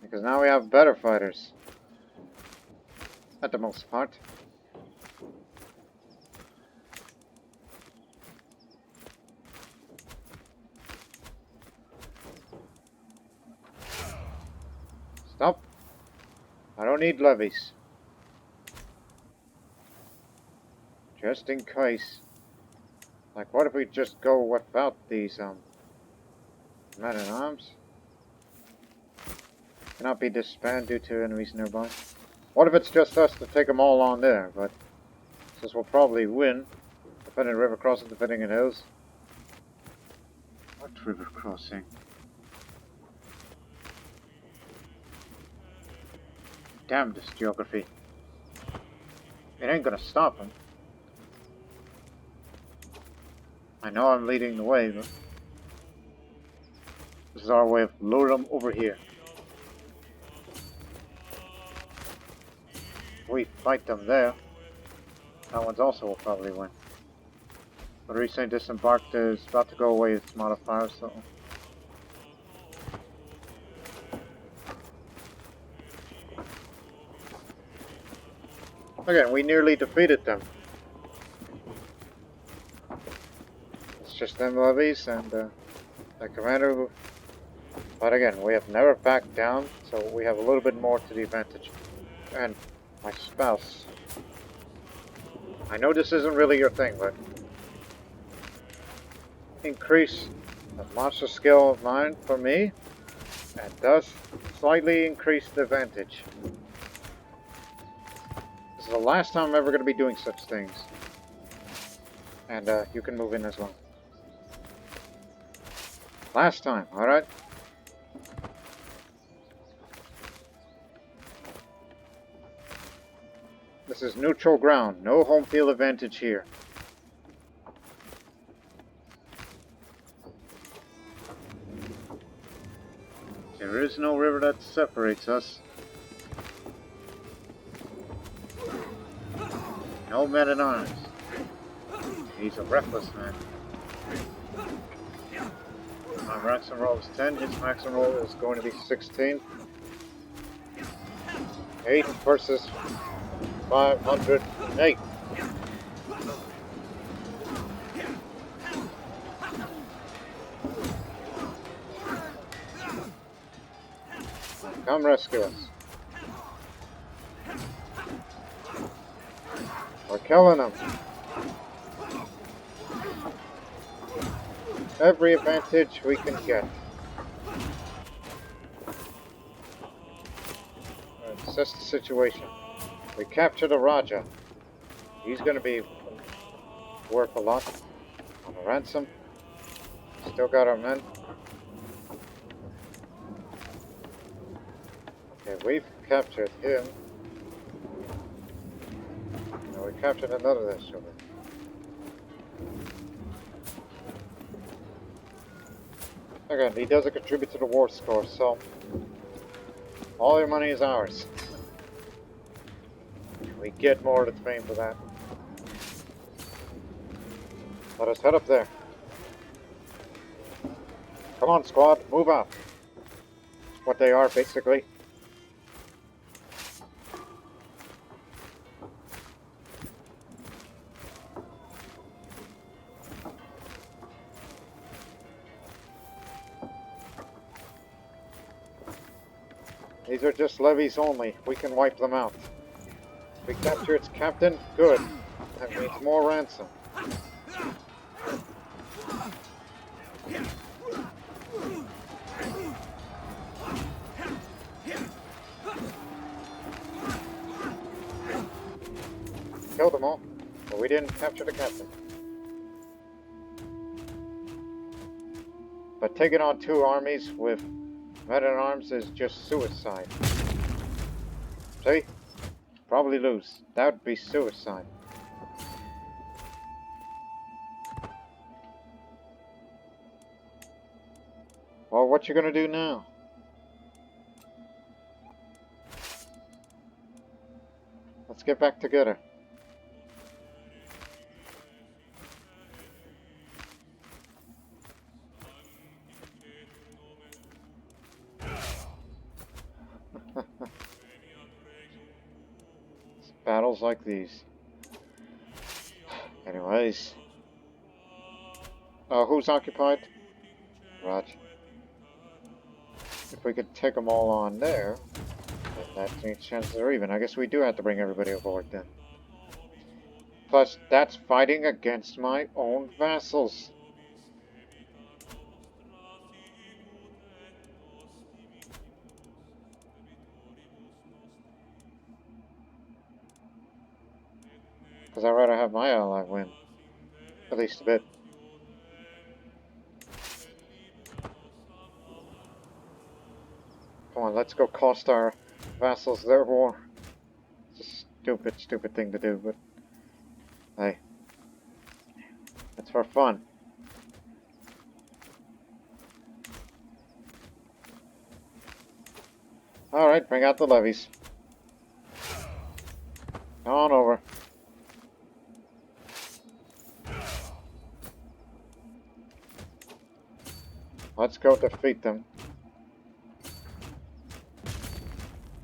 Because now we have better fighters. At the most part. Stop. I don't need levies. Just in case. Like, what if we just go without these, men-at-arms? Cannot be disbanded due to enemies nearby. What if it's just us to take them all on there, but since we'll probably win, defending river crossing, defending in hills. What river crossing? Damn this geography. It ain't gonna stop him. I know I'm leading the way, but this is our way of luring them over here. We fight them there. That one's also will probably win. But recently disembarked is about to go away with its modifier, so... Again, we nearly defeated them. It's just them levies and the commander. But again, we have never backed down, so we have a little bit more to the advantage. And my spouse. I know this isn't really your thing, but increase the monster skill of mine for me, and thus slightly increase the advantage. This is the last time I'm ever going to be doing such things. And you can move in as well. Last time, alright? This is neutral ground. No home field advantage here. There is no river that separates us. No men at arms. He's a reckless man. My maximum roll is 10. His maximum roll is going to be 16. 8 versus 508. Come rescue us. We're killing them. Every advantage we can get. Assess the situation. We captured a Raja. He's going to be worth a lot on a ransom. Still got our men. Okay, we've captured him. Now we captured another there, Shoorveer. Again, he doesn't contribute to the war score, so all your money is ours. We get more of the fame for that. Let us head up there. Come on, squad, move up. That's what they are, basically. These are just levies only. We can wipe them out. If we capture its captain, good. That means more ransom. Killed them all, but we didn't capture the captain. But taking on 2 armies with men-at-arms is just suicide. See? Probably lose. That would be suicide. Well, what you gonna do now? Let's get back together. Battles like these. Anyways. Who's occupied? Raj. If we could take them all on there, then that means chances are even. I guess we do have to bring everybody aboard then. Plus, that's fighting against my own vassals. Because I'd rather have my ally win. At least a bit. Come on, let's go cost our vassals their war. It's a stupid, stupid thing to do, but hey, it's for fun. Alright, bring out the levies. Come on over. Let's go defeat them.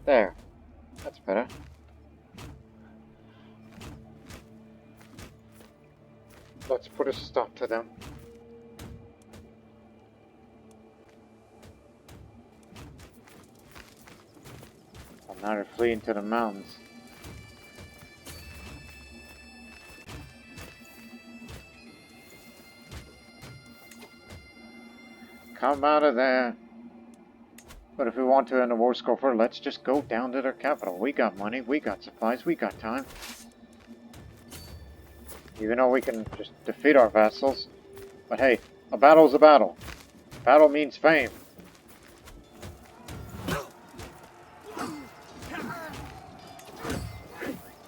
There. That's better. Let's put a stop to them. Well, now they're fleeing to the mountains. Come out of there. But if we want to end the war scoper, let's just go down to their capital. We got money, we got supplies, we got time. Even though we can just defeat our vassals. But hey, a battle's a battle. Battle means fame.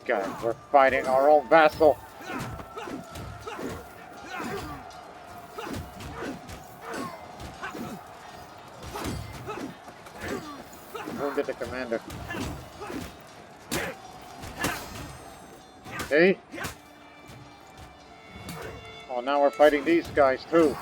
God, we're fighting our own vassal. Wounded the commander. See? Oh, now we're fighting these guys too.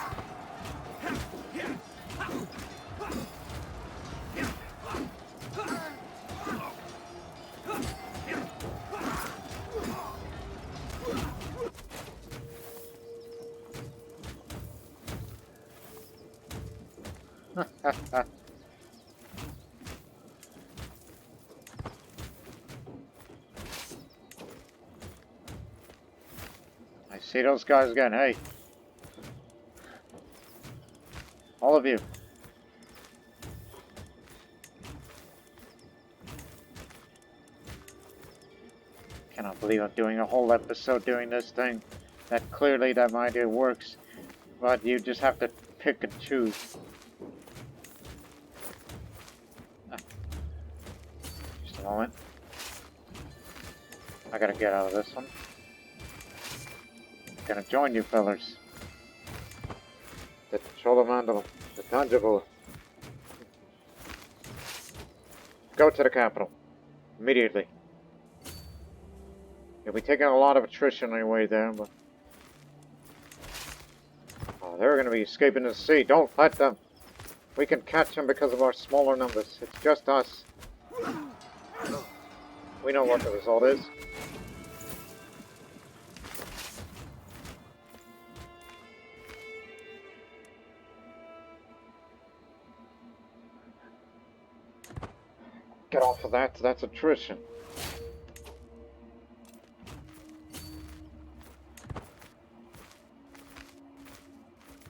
I see those guys again. Hey. All of you. Cannot believe I'm doing a whole episode doing this thing. That clearly that my idea works. But you just have to pick and choose. Just a moment. I gotta get out of this one. I'm gonna join you fellers. The Cholamandala, the Tangible. Go to the capital. Immediately. You'll be taking a lot of attrition anyway there, but... Oh, they're gonna be escaping the sea. Don't let them. We can catch them because of our smaller numbers. It's just us. We know what the result is. Get off of that. That's attrition.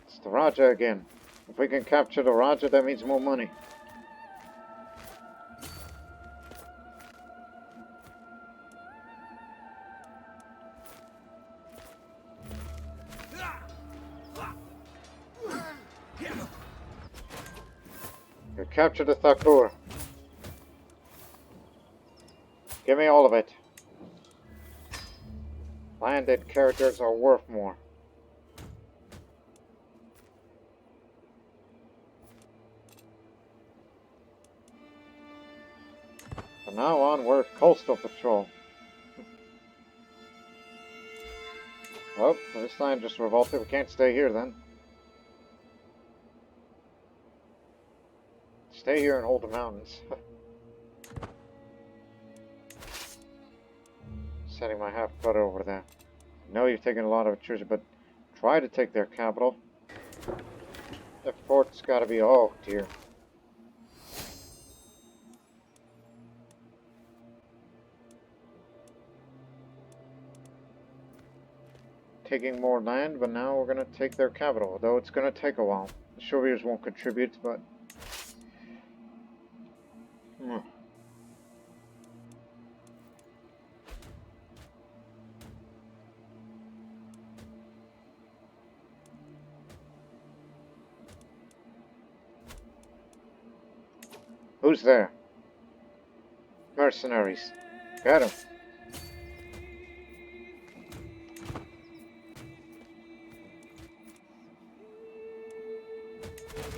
It's the Raja again. If we can capture the Raja, that means more money. You captured the Thakur. Give me all of it. Landed characters are worth more. From now on, we're coastal patrol. Well, this land just revolted. We can't stay here then. Stay here and hold the mountains. Sending my half-brother over there. I know you've taken a lot of attrition, but try to take their capital. The fort's gotta be... Oh, dear. Taking more land, but now we're gonna take their capital, though it's gonna take a while. The Shoorveers won't contribute, but... Who's there? mercenaries. Get 'em.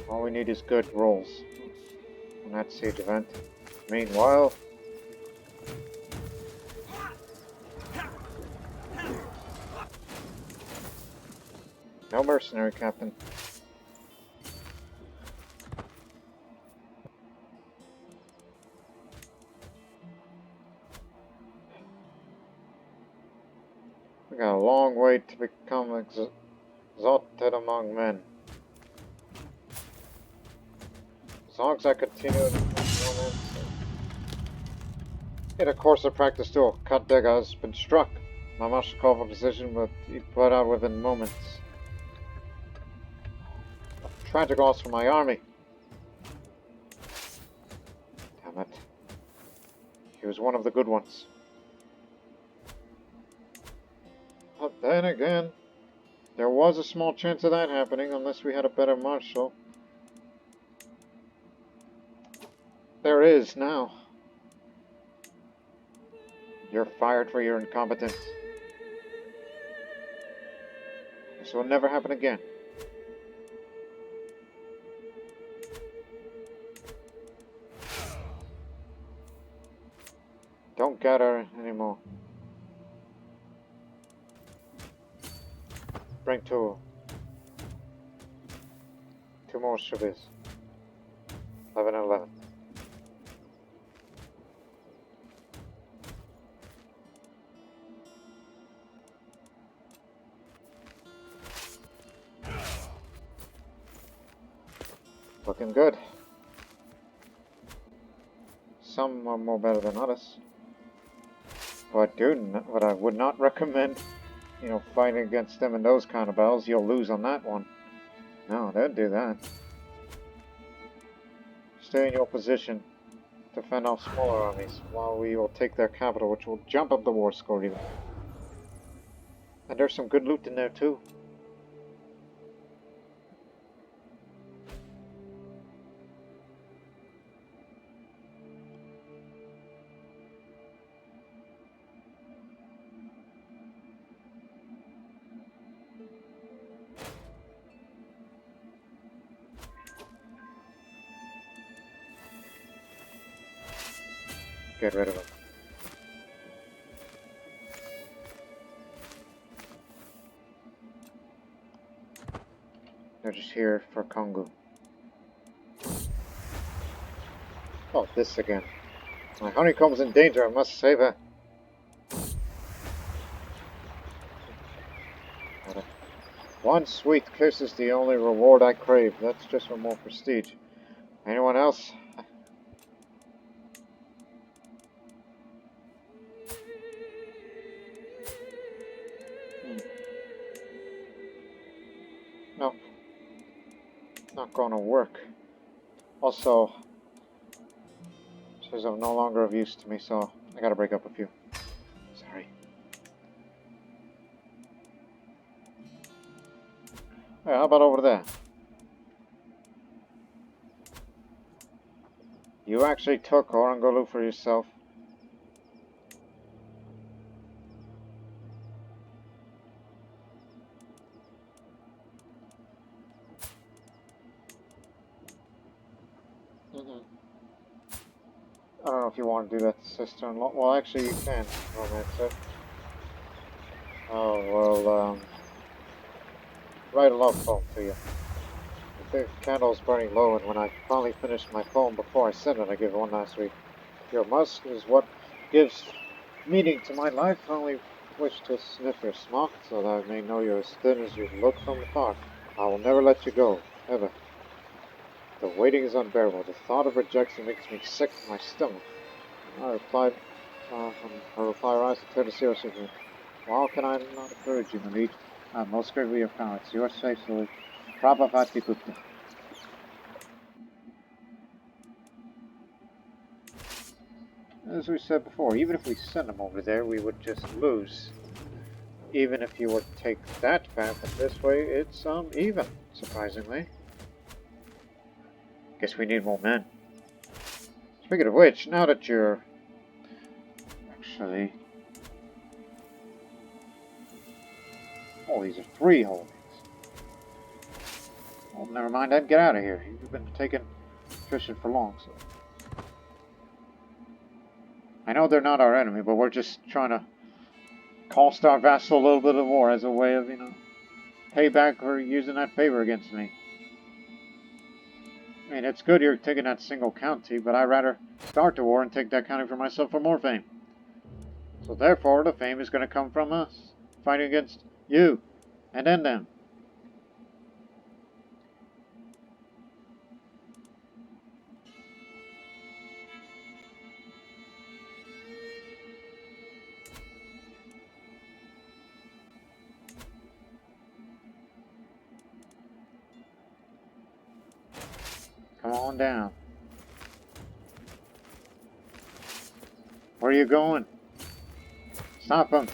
All we need is good rolls on that siege event. Meanwhile, no mercenary captain. We got a long way to become exalted among men. As long as I continue in a course of practice too, Kadega has been struck. My master called for precision, but he bled out within moments. A tragic loss for my army. Damn it. He was one of the good ones. But then again, there was a small chance of that happening unless we had a better marshal. There is now. You're fired for your incompetence. This will never happen again. Don't gather anymore. Bring two more Shoorveers. 11 and 11. Looking good. Some are more better than others. But I would not recommend, fighting against them in those kind of battles. You'll lose on that one. No, don't do that. Stay in your position to fend off smaller armies while we will take their capital, which will jump up the war score even. And there's some good loot in there too. Get rid of them. They're just here for Kongu. Oh, this again. My honeycomb's in danger, I must save her. One sweet kiss is the only reward I crave. That's just for more prestige. Anyone else? No. Not gonna work. Also, she's no longer of use to me, so I gotta break up a few. Sorry. Hey, how about over there? You actually took Orangolu for yourself. I don't know if you want to do that to sister-in-law. Well, actually you can, Romancer. Oh, well, write a love poem to you. The candle's burning low, and when I finally finish my poem before I send it, I give one last week. Your musk is what gives meaning to my life. I only wish to sniff your smock, so that I may know you're as thin as you look from afar. I will never let you go, ever. The waiting is unbearable. The thought of rejection makes me sick to my stomach. I replied, her reply arrives to tear the seriously with me. Well, can I not encourage you, Manit? I'm most grateful your comments. Yours faithfully, Prabhavati Gupta. As we said before, even if we send them over there, we would just lose. Even if you were to take that path, and this way, it's even, surprisingly. Guess we need more men. Speaking of which, now that you're Actually... Oh, these are 3 holdings. Well, never mind, I'd get out of here. You've been fishing for long, so... I know they're not our enemy, but we're just trying to cost our vassal a little bit of war as a way of, payback for using that favor against me. I mean, it's good you're taking that single county, but I'd rather start the war and take that county for myself for more fame. So therefore, the fame is going to come from us, fighting against you, and then them. Come on down. Where are you going? Stop him.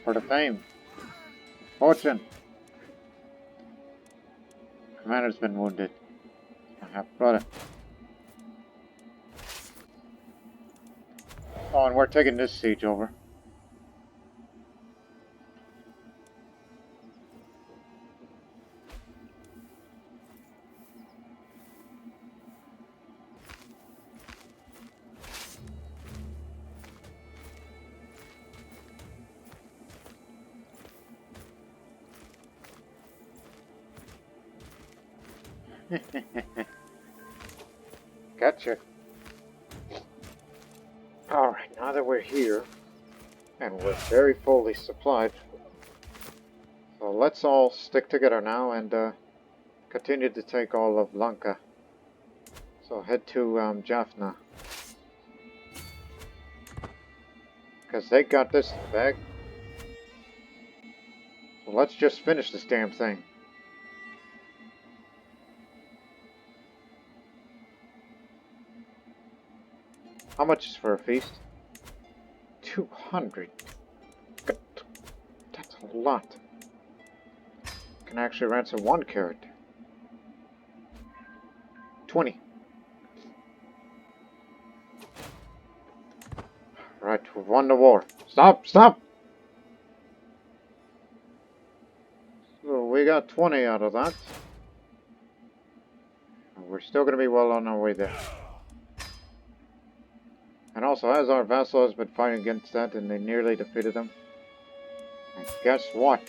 For the fame. Fortune. Commander's been wounded. I have brought it. Oh, and we're taking this siege over. Gotcha. Alright, now that we're here, and we're very fully supplied, so let's all stick together now and continue to take all of Lanka. So head to Jaffna. Because they got this in the bag. So let's just finish this damn thing. How much is for a feast? 200. That's a lot. Can actually ransom 1 character. 20. Right, we've won the war. Stop! Stop! So we got 20 out of that. We're still going to be well on our way there. And also, as our vassal has been fighting against that and they nearly defeated them. And guess what?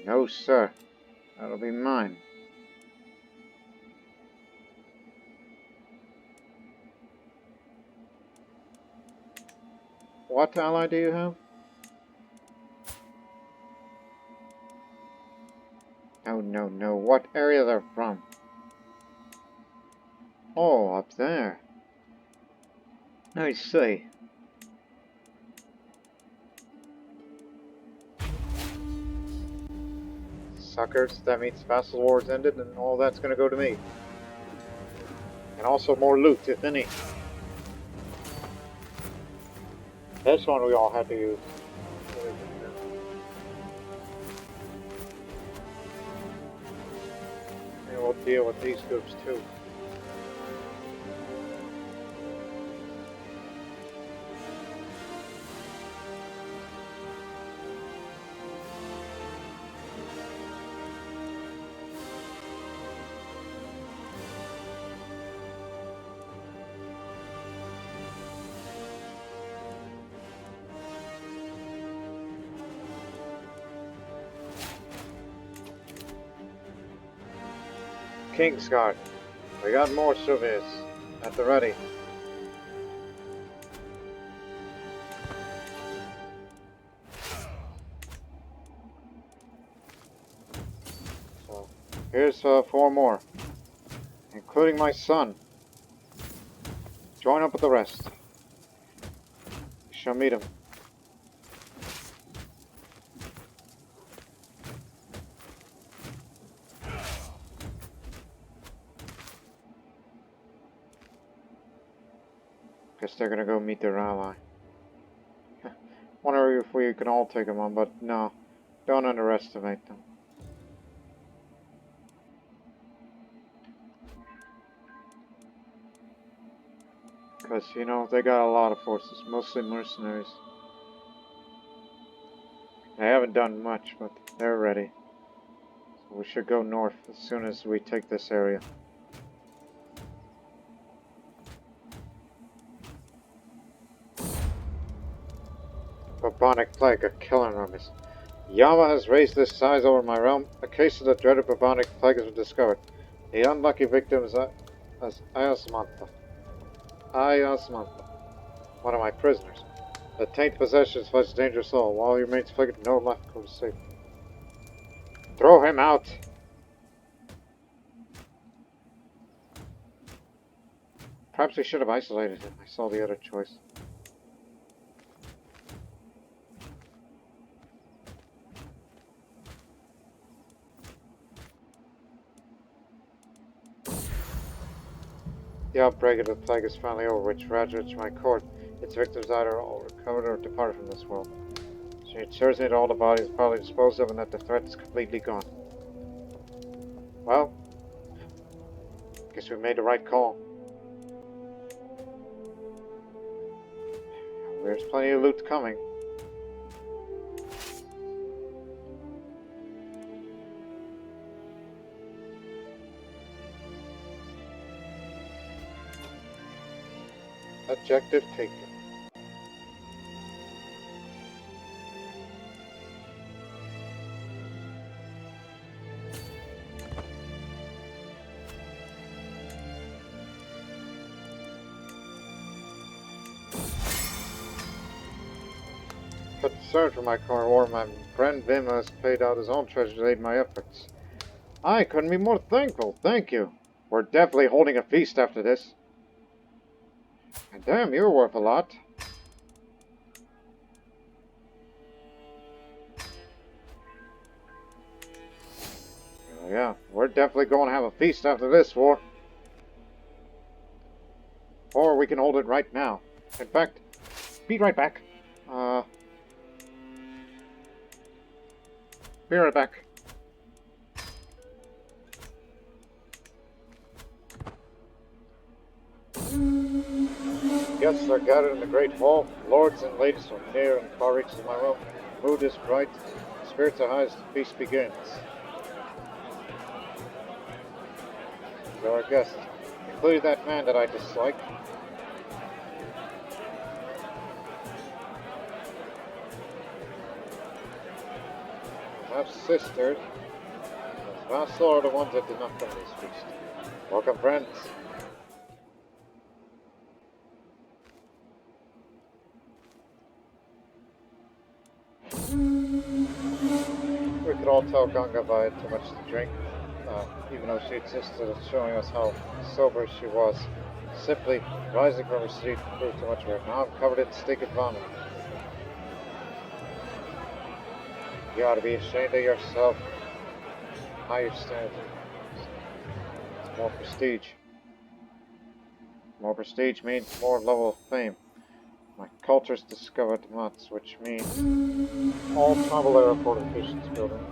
No, sir. That'll be mine. What ally do you have? No, no, no. What area they're from? Oh, up there. I see. Suckers, that means vassal wars ended and all that's gonna go to me. And also more loot, if any. This one we all had to use. And we'll deal with these groups too. Kingsguard. We got more Shoorveers at the ready. So, here's 4 more, including my son. Join up with the rest. You shall meet him. Guess they're gonna go meet their ally. Wonder if we can all take them on, but no. Don't underestimate them. Because, you know, they got a lot of forces, mostly mercenaries. They haven't done much, but they're ready. So we should go north as soon as we take this area. Bubonic plague, a killing rumpus. Yama has raised this size over my realm. A case of the dreaded bubonic plague has been discovered. The unlucky victim is Ayasmantha. One of my prisoners. The taint possession such a dangerous soul. While he remains afflicted, no life comes safe. Throw him out! Perhaps we should have isolated him. I saw the other choice. The outbreak of the plague is finally over, which ravaged my court. Its victims either all recovered or departed from this world. She assures me that all the bodies are probably disposed of and that the threat is completely gone. Well, guess we made the right call. There's plenty of loot coming. Objective taken. Concerned for my current war, my friend Vim has paid out his own treasure to aid my efforts. I couldn't be more thankful, thank you. We're definitely holding a feast after this. And damn, you're worth a lot. Yeah, we're definitely going to have a feast after this war. Or we can hold it right now. In fact, be right back. Be right back. Guests are gathered in the great hall. Lords and ladies from near and far reaches of my realm. Mood is bright. Spirits are high as the feast begins. There are guests, including that man that I dislike. Half-sistered. Vassal are the ones that did not come to this feast. Welcome, friends. We could all tell Gangava had too much to drink, even though she insisted on showing us how sober she was. Simply rising from her seat proved too much for her. Now I'm covered in stinking vomit. You ought to be ashamed of yourself. Higher standard. More prestige. More prestige means more level of fame. My culture's discovered months, which means all travel era fortifications building.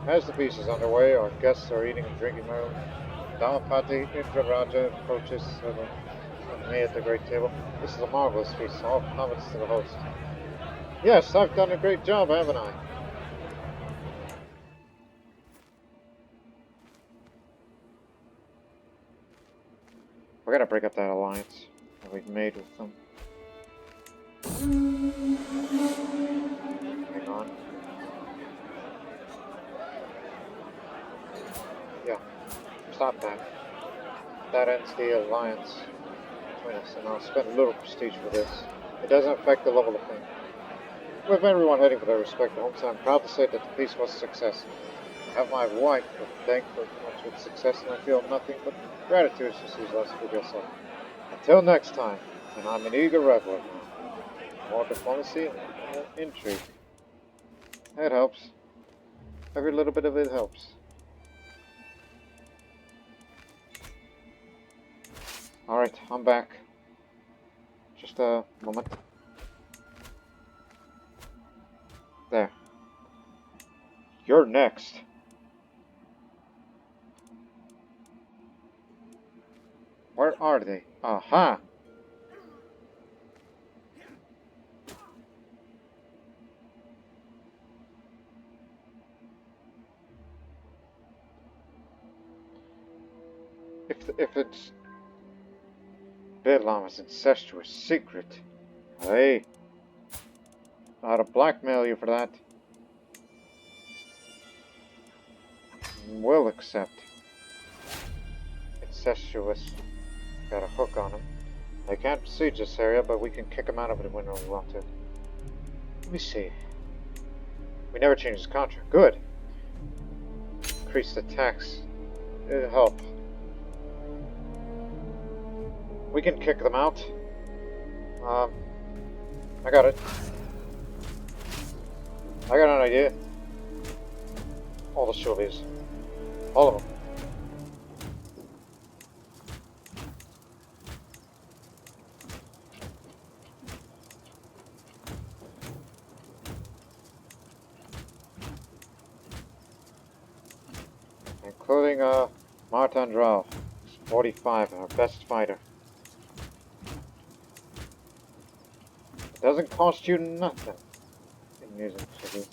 As the feast is underway, our guests are eating and drinking my room. Damapati Indra Raja approaches me at the great table. This is a marvelous feast. All comments to the host. Yes, I've done a great job, haven't I? We're gonna break up that alliance that we've made with them. Hang on. Yeah, stop that. That ends the alliance between us, and I'll spend a little prestige for this. It doesn't affect the level of fame. With everyone heading for their respective homes, I'm proud to say that the feast was a success. I have my wife to thank for much of success, and I feel nothing but gratitude as she sees us with yourself. Until next time, and I'm an eager reveler now. More diplomacy and more intrigue. It helps. Every little bit of it helps. Alright, I'm back. Just a moment. There. You're next. Where are they? Aha! If it's Bedlam's incestuous secret, hey, I ought to blackmail you for that. Will accept. Incestuous. Got a hook on him. They can't besiege this area, but we can kick him out of it when we want to. Let me see. We never changed his contract. Good. Increase the tax. It'll help. We can kick them out. I got it. I got an idea. All the Shoorveers. All of them. Including Martin Drow, 45, our best fighter. It doesn't cost you nothing in using Shoorveers.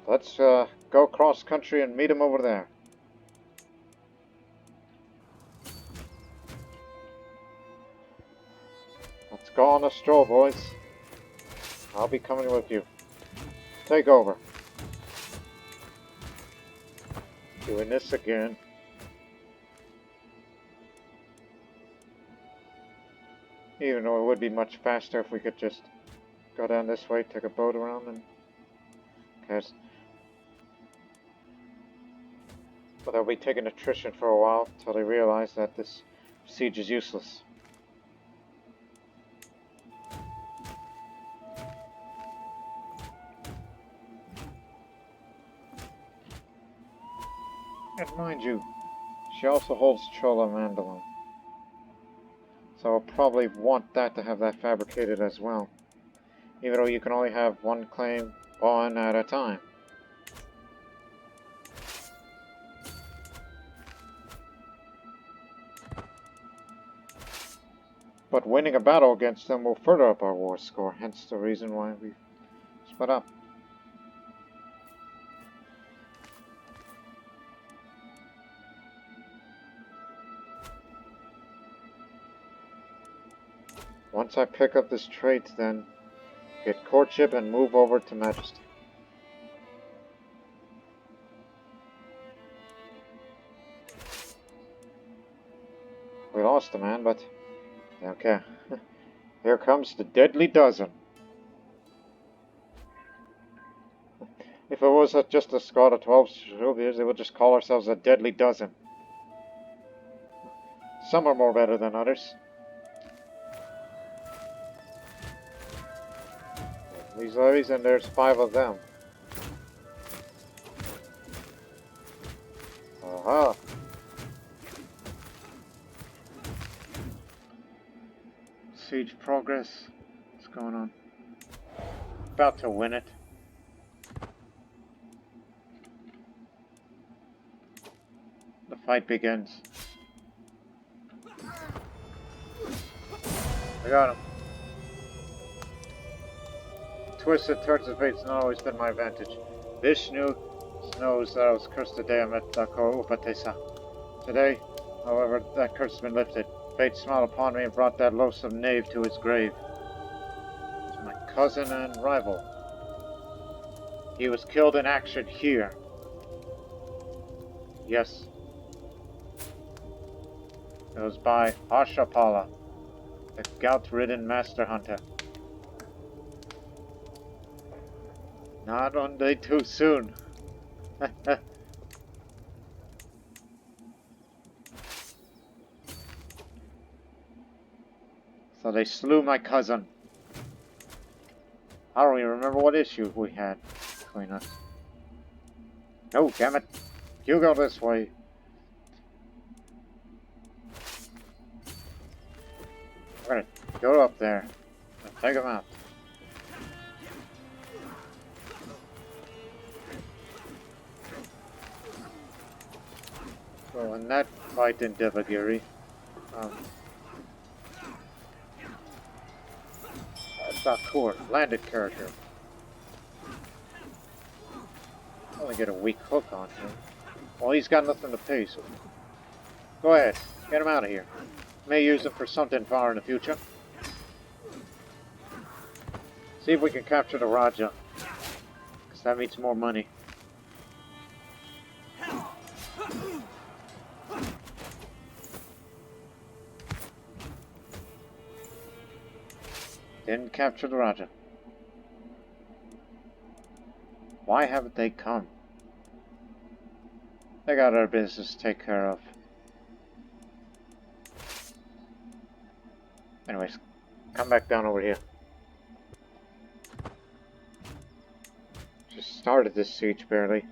Let's go cross country and meet him over there. Let's go on a stroll, boys. I'll be coming with you. Take over. Doing this again. Even though it would be much faster if we could just go down this way, take a boat around, and... But they'll be taking attrition for a while until they realize that this siege is useless. And mind you, she also holds Chola Mandalone. So I'll probably want that to have that fabricated as well. Even though you can only have one claim on at a time. But winning a battle against them will further up our war score, hence the reason why we split up. Once I pick up this trait, then get courtship and move over to majesty. We lost a man, but okay. Here comes the deadly dozen. If it was just a squad of 12 Shoorveers, they would just call ourselves a deadly dozen. Some are more better than others. These levies, and there's 5 of them. Aha! Siege progress. What's going on? About to win it. The fight begins. I got him. Twisted turns of fate's not always been my advantage. Vishnu knows that I was cursed the day I met Dako Upatesa. Today, however, that curse has been lifted. Fate smiled upon me and brought that loathsome knave to his grave. It's my cousin and rival. He was killed in action here. Yes. It was by Harshapala, the gout-ridden master hunter. Not one day too soon. So they slew my cousin. I don't even remember what issue we had between us. No, damn it. You go this way. We're gonna go up there and take him out. Well, in that fight in Devagiri, Thakur, landed character. Only get a weak hook on him. Well, he's got nothing to pay, so go ahead, get him out of here. May use him for something far in the future. See if we can capture the Raja, because that means more money. Didn't capture the Raja. Why haven't they come? They got our business to take care of. Anyways, come back down over here. Just started this siege barely.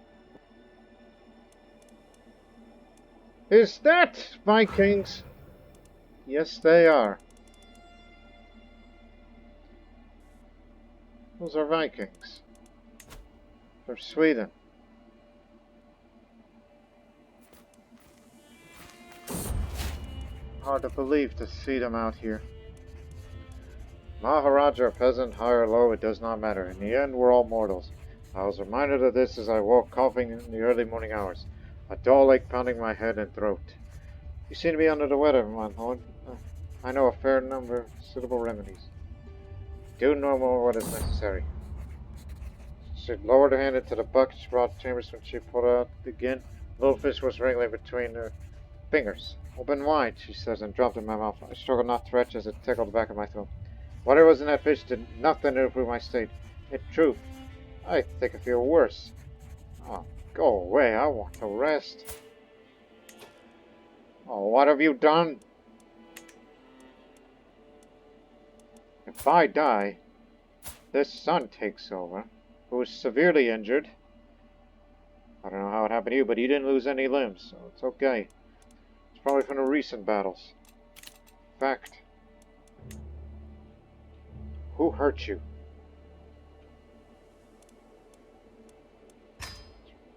Is that Vikings? Yes, they are. Those are Vikings. They're Sweden. Hard to believe to see them out here. Maharaja or peasant, high or low, it does not matter. In the end, we're all mortals. I was reminded of this as I woke coughing in the early morning hours. A dull ache pounding my head and throat. You seem to be under the weather, my lord. I know a fair number of suitable remedies. Do no more what is necessary. She lowered her hand into the bucket she brought to Chambers when she pulled out again. The little fish was wriggling between her fingers. Open wide, she says, and dropped it in my mouth. I struggled not to retch as it tickled the back of my throat. Whatever was in that fish did nothing to improve my state. It's true. I think I feel worse. Oh, go away. I want to rest. Oh, what have you done? If I die, this son takes over, who is severely injured. I don't know how it happened to you, but he didn't lose any limbs, so it's okay. It's probably from the recent battles. In fact, who hurt you?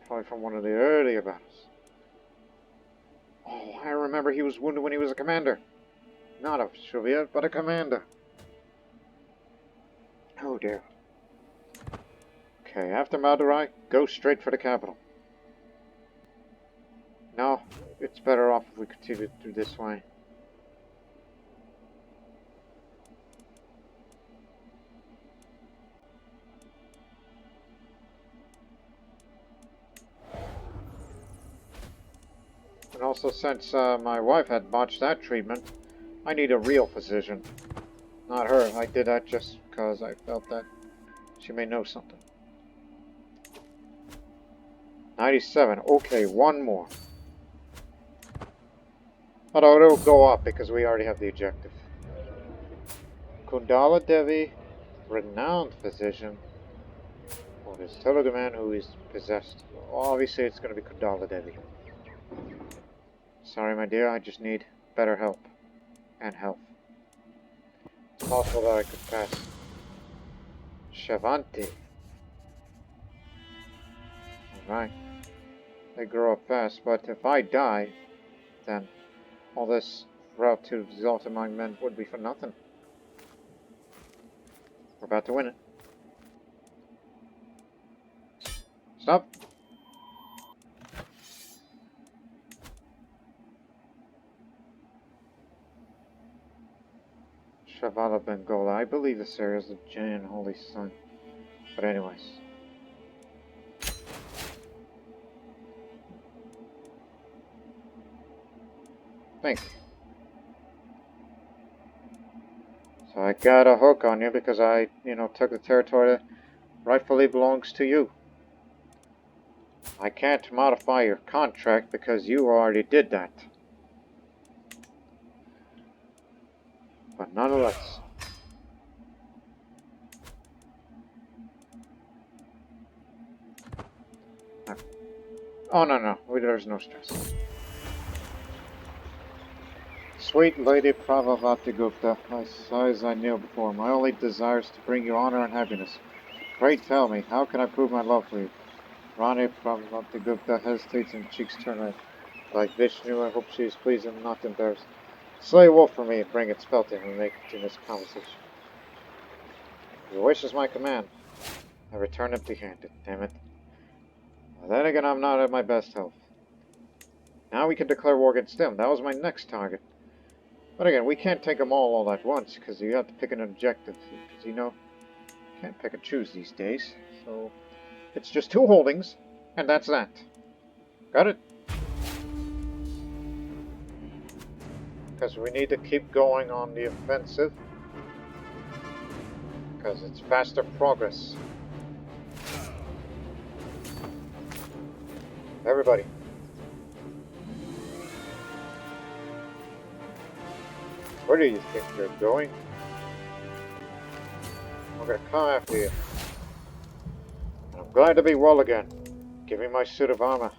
Probably from one of the earlier battles. Oh, I remember he was wounded when he was a commander. Not a Shoorveer, but a commander. Oh dear. Okay, after Madurai, go straight for the capital. No, it's better off if we continue through this way. And also, since my wife had botched that treatment, I need a real physician. Not her. I did that just because I felt that she may know something. 97. Okay, one more. Although it'll go up because we already have the objective. Kundala Devi, renowned physician. Well, there's Telugu man who is possessed. Well, obviously, it's going to be Kundala Devi. Sorry, my dear, I just need better help and health. It's possible that I could pass. Shavanti. Alright. They grow up fast, but if I die, then all this route to exalt among men would be for nothing. We're about to win it. Stop! Shavala Bengola. I believe this area is the Jain Holy Sun. But anyways. Thank you. So I got a hook on you because I, took the territory that rightfully belongs to you. I can't modify your contract because you already did that. But nonetheless. Oh, no. There's no stress. Sweet Lady Pravavati Gupta, as I kneel before, my only desire is to bring you honor and happiness. Pray tell me, how can I prove my love for you? Rani Pravavati Gupta hesitates and cheeks turn red. Like Vishnu, I hope she is pleased and not embarrassed. Slay a wolf for me and bring its pelt in and make continuous conversation. Your wish is my command. I return empty-handed, damn it. Well, then again, I'm not at my best health. Now we can declare war against them. That was my next target. But again, we can't take them all at once, because you have to pick an objective. Because, you know, you can't pick and choose these days. So, it's just 2 holdings, and that's that. Got it? Because we need to keep going on the offensive. Because it's faster progress. Everybody. Where do you think you're going? I'm gonna come after you. And I'm glad to be well again. Give me my suit of armor.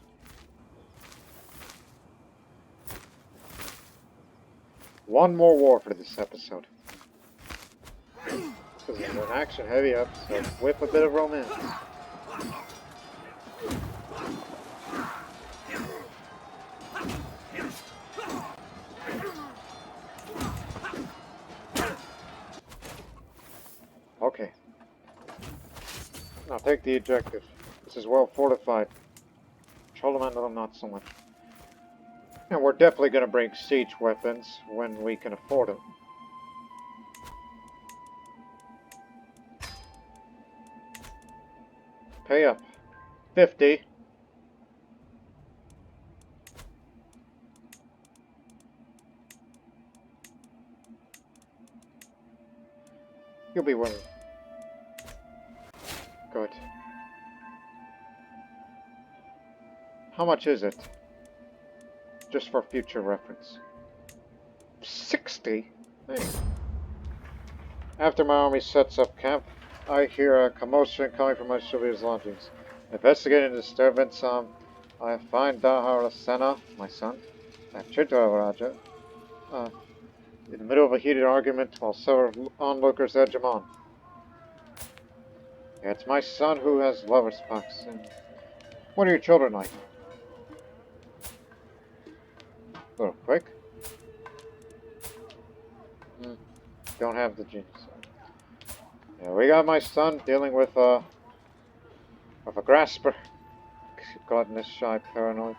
One more war for this episode. This is an action-heavy episode with a bit of romance. Okay. Now take the objective. This is well fortified. Cholamandalam not so much. And we're definitely going to bring siege weapons when we can afford them. Pay up. 50. You'll be willing. Good. How much is it? Just for future reference. 60? Hey. After my army sets up camp, I hear a commotion coming from my Shoorveers' lodgings. Investigating the disturbance, I find Daharasena, my son, and Chivalry, in the middle of a heated argument while several onlookers edge him on. Yeah, it's my son who has lover spots. And what are your children like? A little quick. Don't have the genes. Yeah, we got my son dealing with a grasper. Gluttonous, shy, paranoid.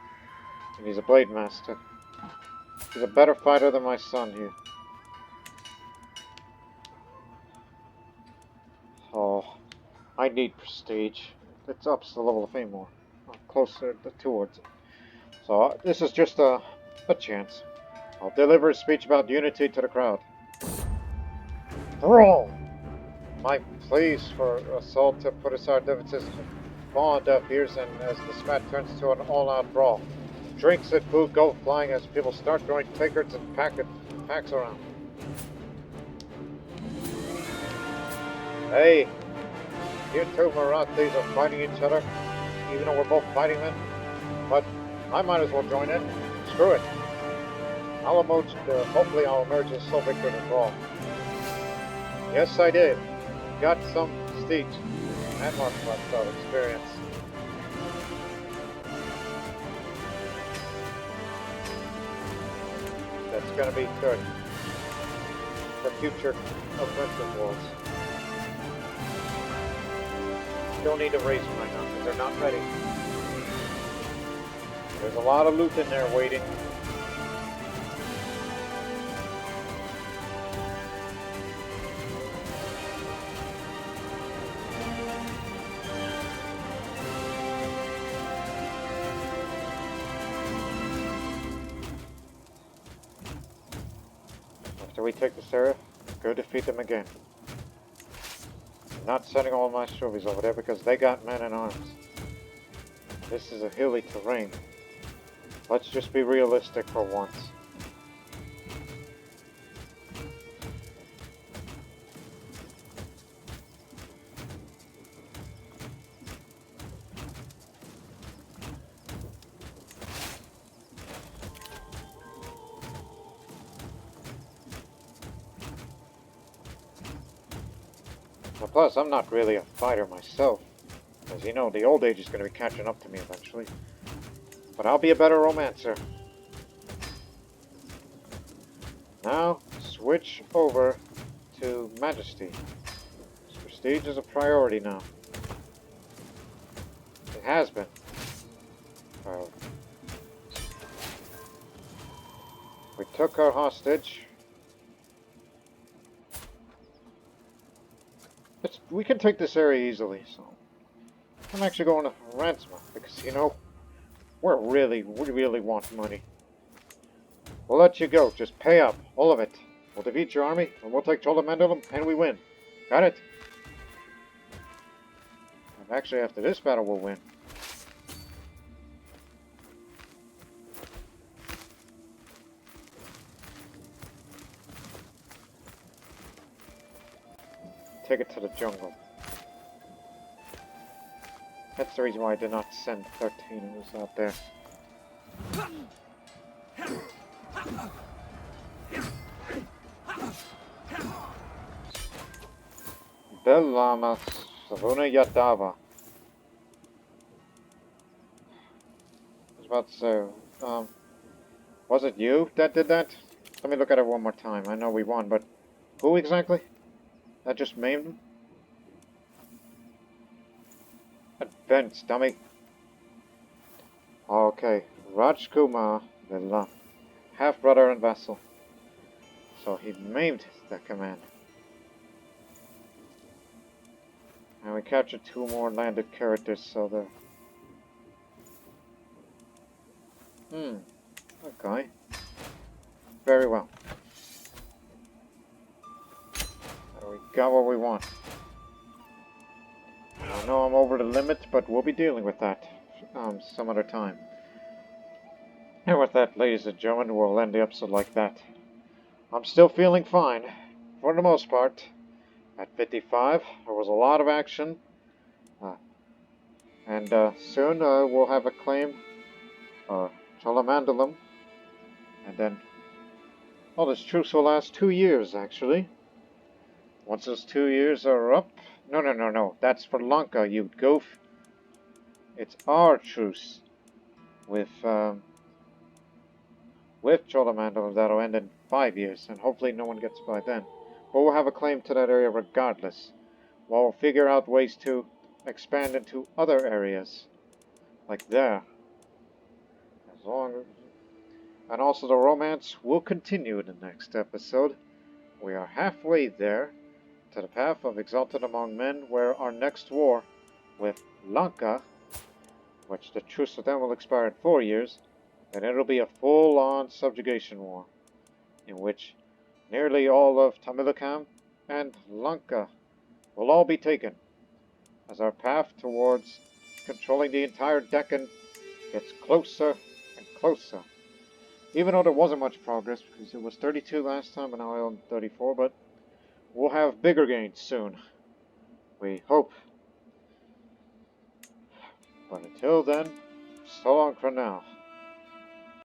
And he's a blade master. He's a better fighter than my son here. Oh, I need prestige. It ups the level of fame more. I'm closer towards it. So this is just a chance. I'll deliver a speech about unity to the crowd. Brawl! My pleas for assault to put aside differences fall on deaf ears, and as the spat turns to an all-out brawl. Drinks and food go flying as people start throwing tankards and packs around. Hey, you two Marathis are fighting each other, even though we're both fighting men. But I might as well join in. Screw it. Hopefully I'll emerge as sole victor in the brawl. Yes, I did. Got some prestige and martial arts experience. That's gonna be good for future offensive wars. Don't need to raise them right now because they're not ready. There's a lot of loot in there waiting. After we take this area, go defeat them again. I'm not sending all my Shoorveers over there because they got men and arms. This is a hilly terrain. Let's just be realistic for once. Plus, I'm not really a fighter myself. As you know, the old age is going to be catching up to me eventually. But I'll be a better romancer. Now, switch over to Majesty. Prestige is a priority now. It has been. We took her hostage. We can take this area easily, so I'm actually going to ransom her because, you know, we really want money. We'll let you go. Just pay up, all of it. We'll defeat your army, and we'll take Cholamandalam, and we win. Got it? And actually, after this battle, we'll win. Take it to the jungle. That's the reason why I did not send 13ers out there. Bellama Seuna Yadava. I was about to say, was it you that did that? Let me look at it one more time. I know we won, but who exactly? That just maimed him? Advance, dummy. Okay, Rajkumar, the half-brother and vassal. So he maimed that command. And we captured 2 more landed characters, so they're... okay. Very well. We got what we want. I know I'm over the limit, but we'll be dealing with that some other time. And with that, ladies and gentlemen, we'll end the episode like that. I'm still feeling fine, for the most part. At 55, there was a lot of action. And soon we'll have a claim, Cholamandalam. And then, well, this truce will last 2 years, actually. Once those 2 years are up... No. That's for Lanka, you goof. It's our truce with Cholamandalam that'll end in 5 years, and hopefully no one gets by then. But we'll have a claim to that area regardless. We'll figure out ways to expand into other areas, like there. As long as... And also the romance will continue in the next episode. We are halfway there, to the path of Exalted Among Men, where our next war with Lanka, which the truce with them will expire in 4 years, and it'll be a full-on subjugation war, in which nearly all of Tamilakam and Lanka will all be taken, as our path towards controlling the entire Deccan gets closer and closer. Even though there wasn't much progress, because it was 32 last time and now I own 34, but we'll have bigger gains soon. We hope. But until then, so long for now.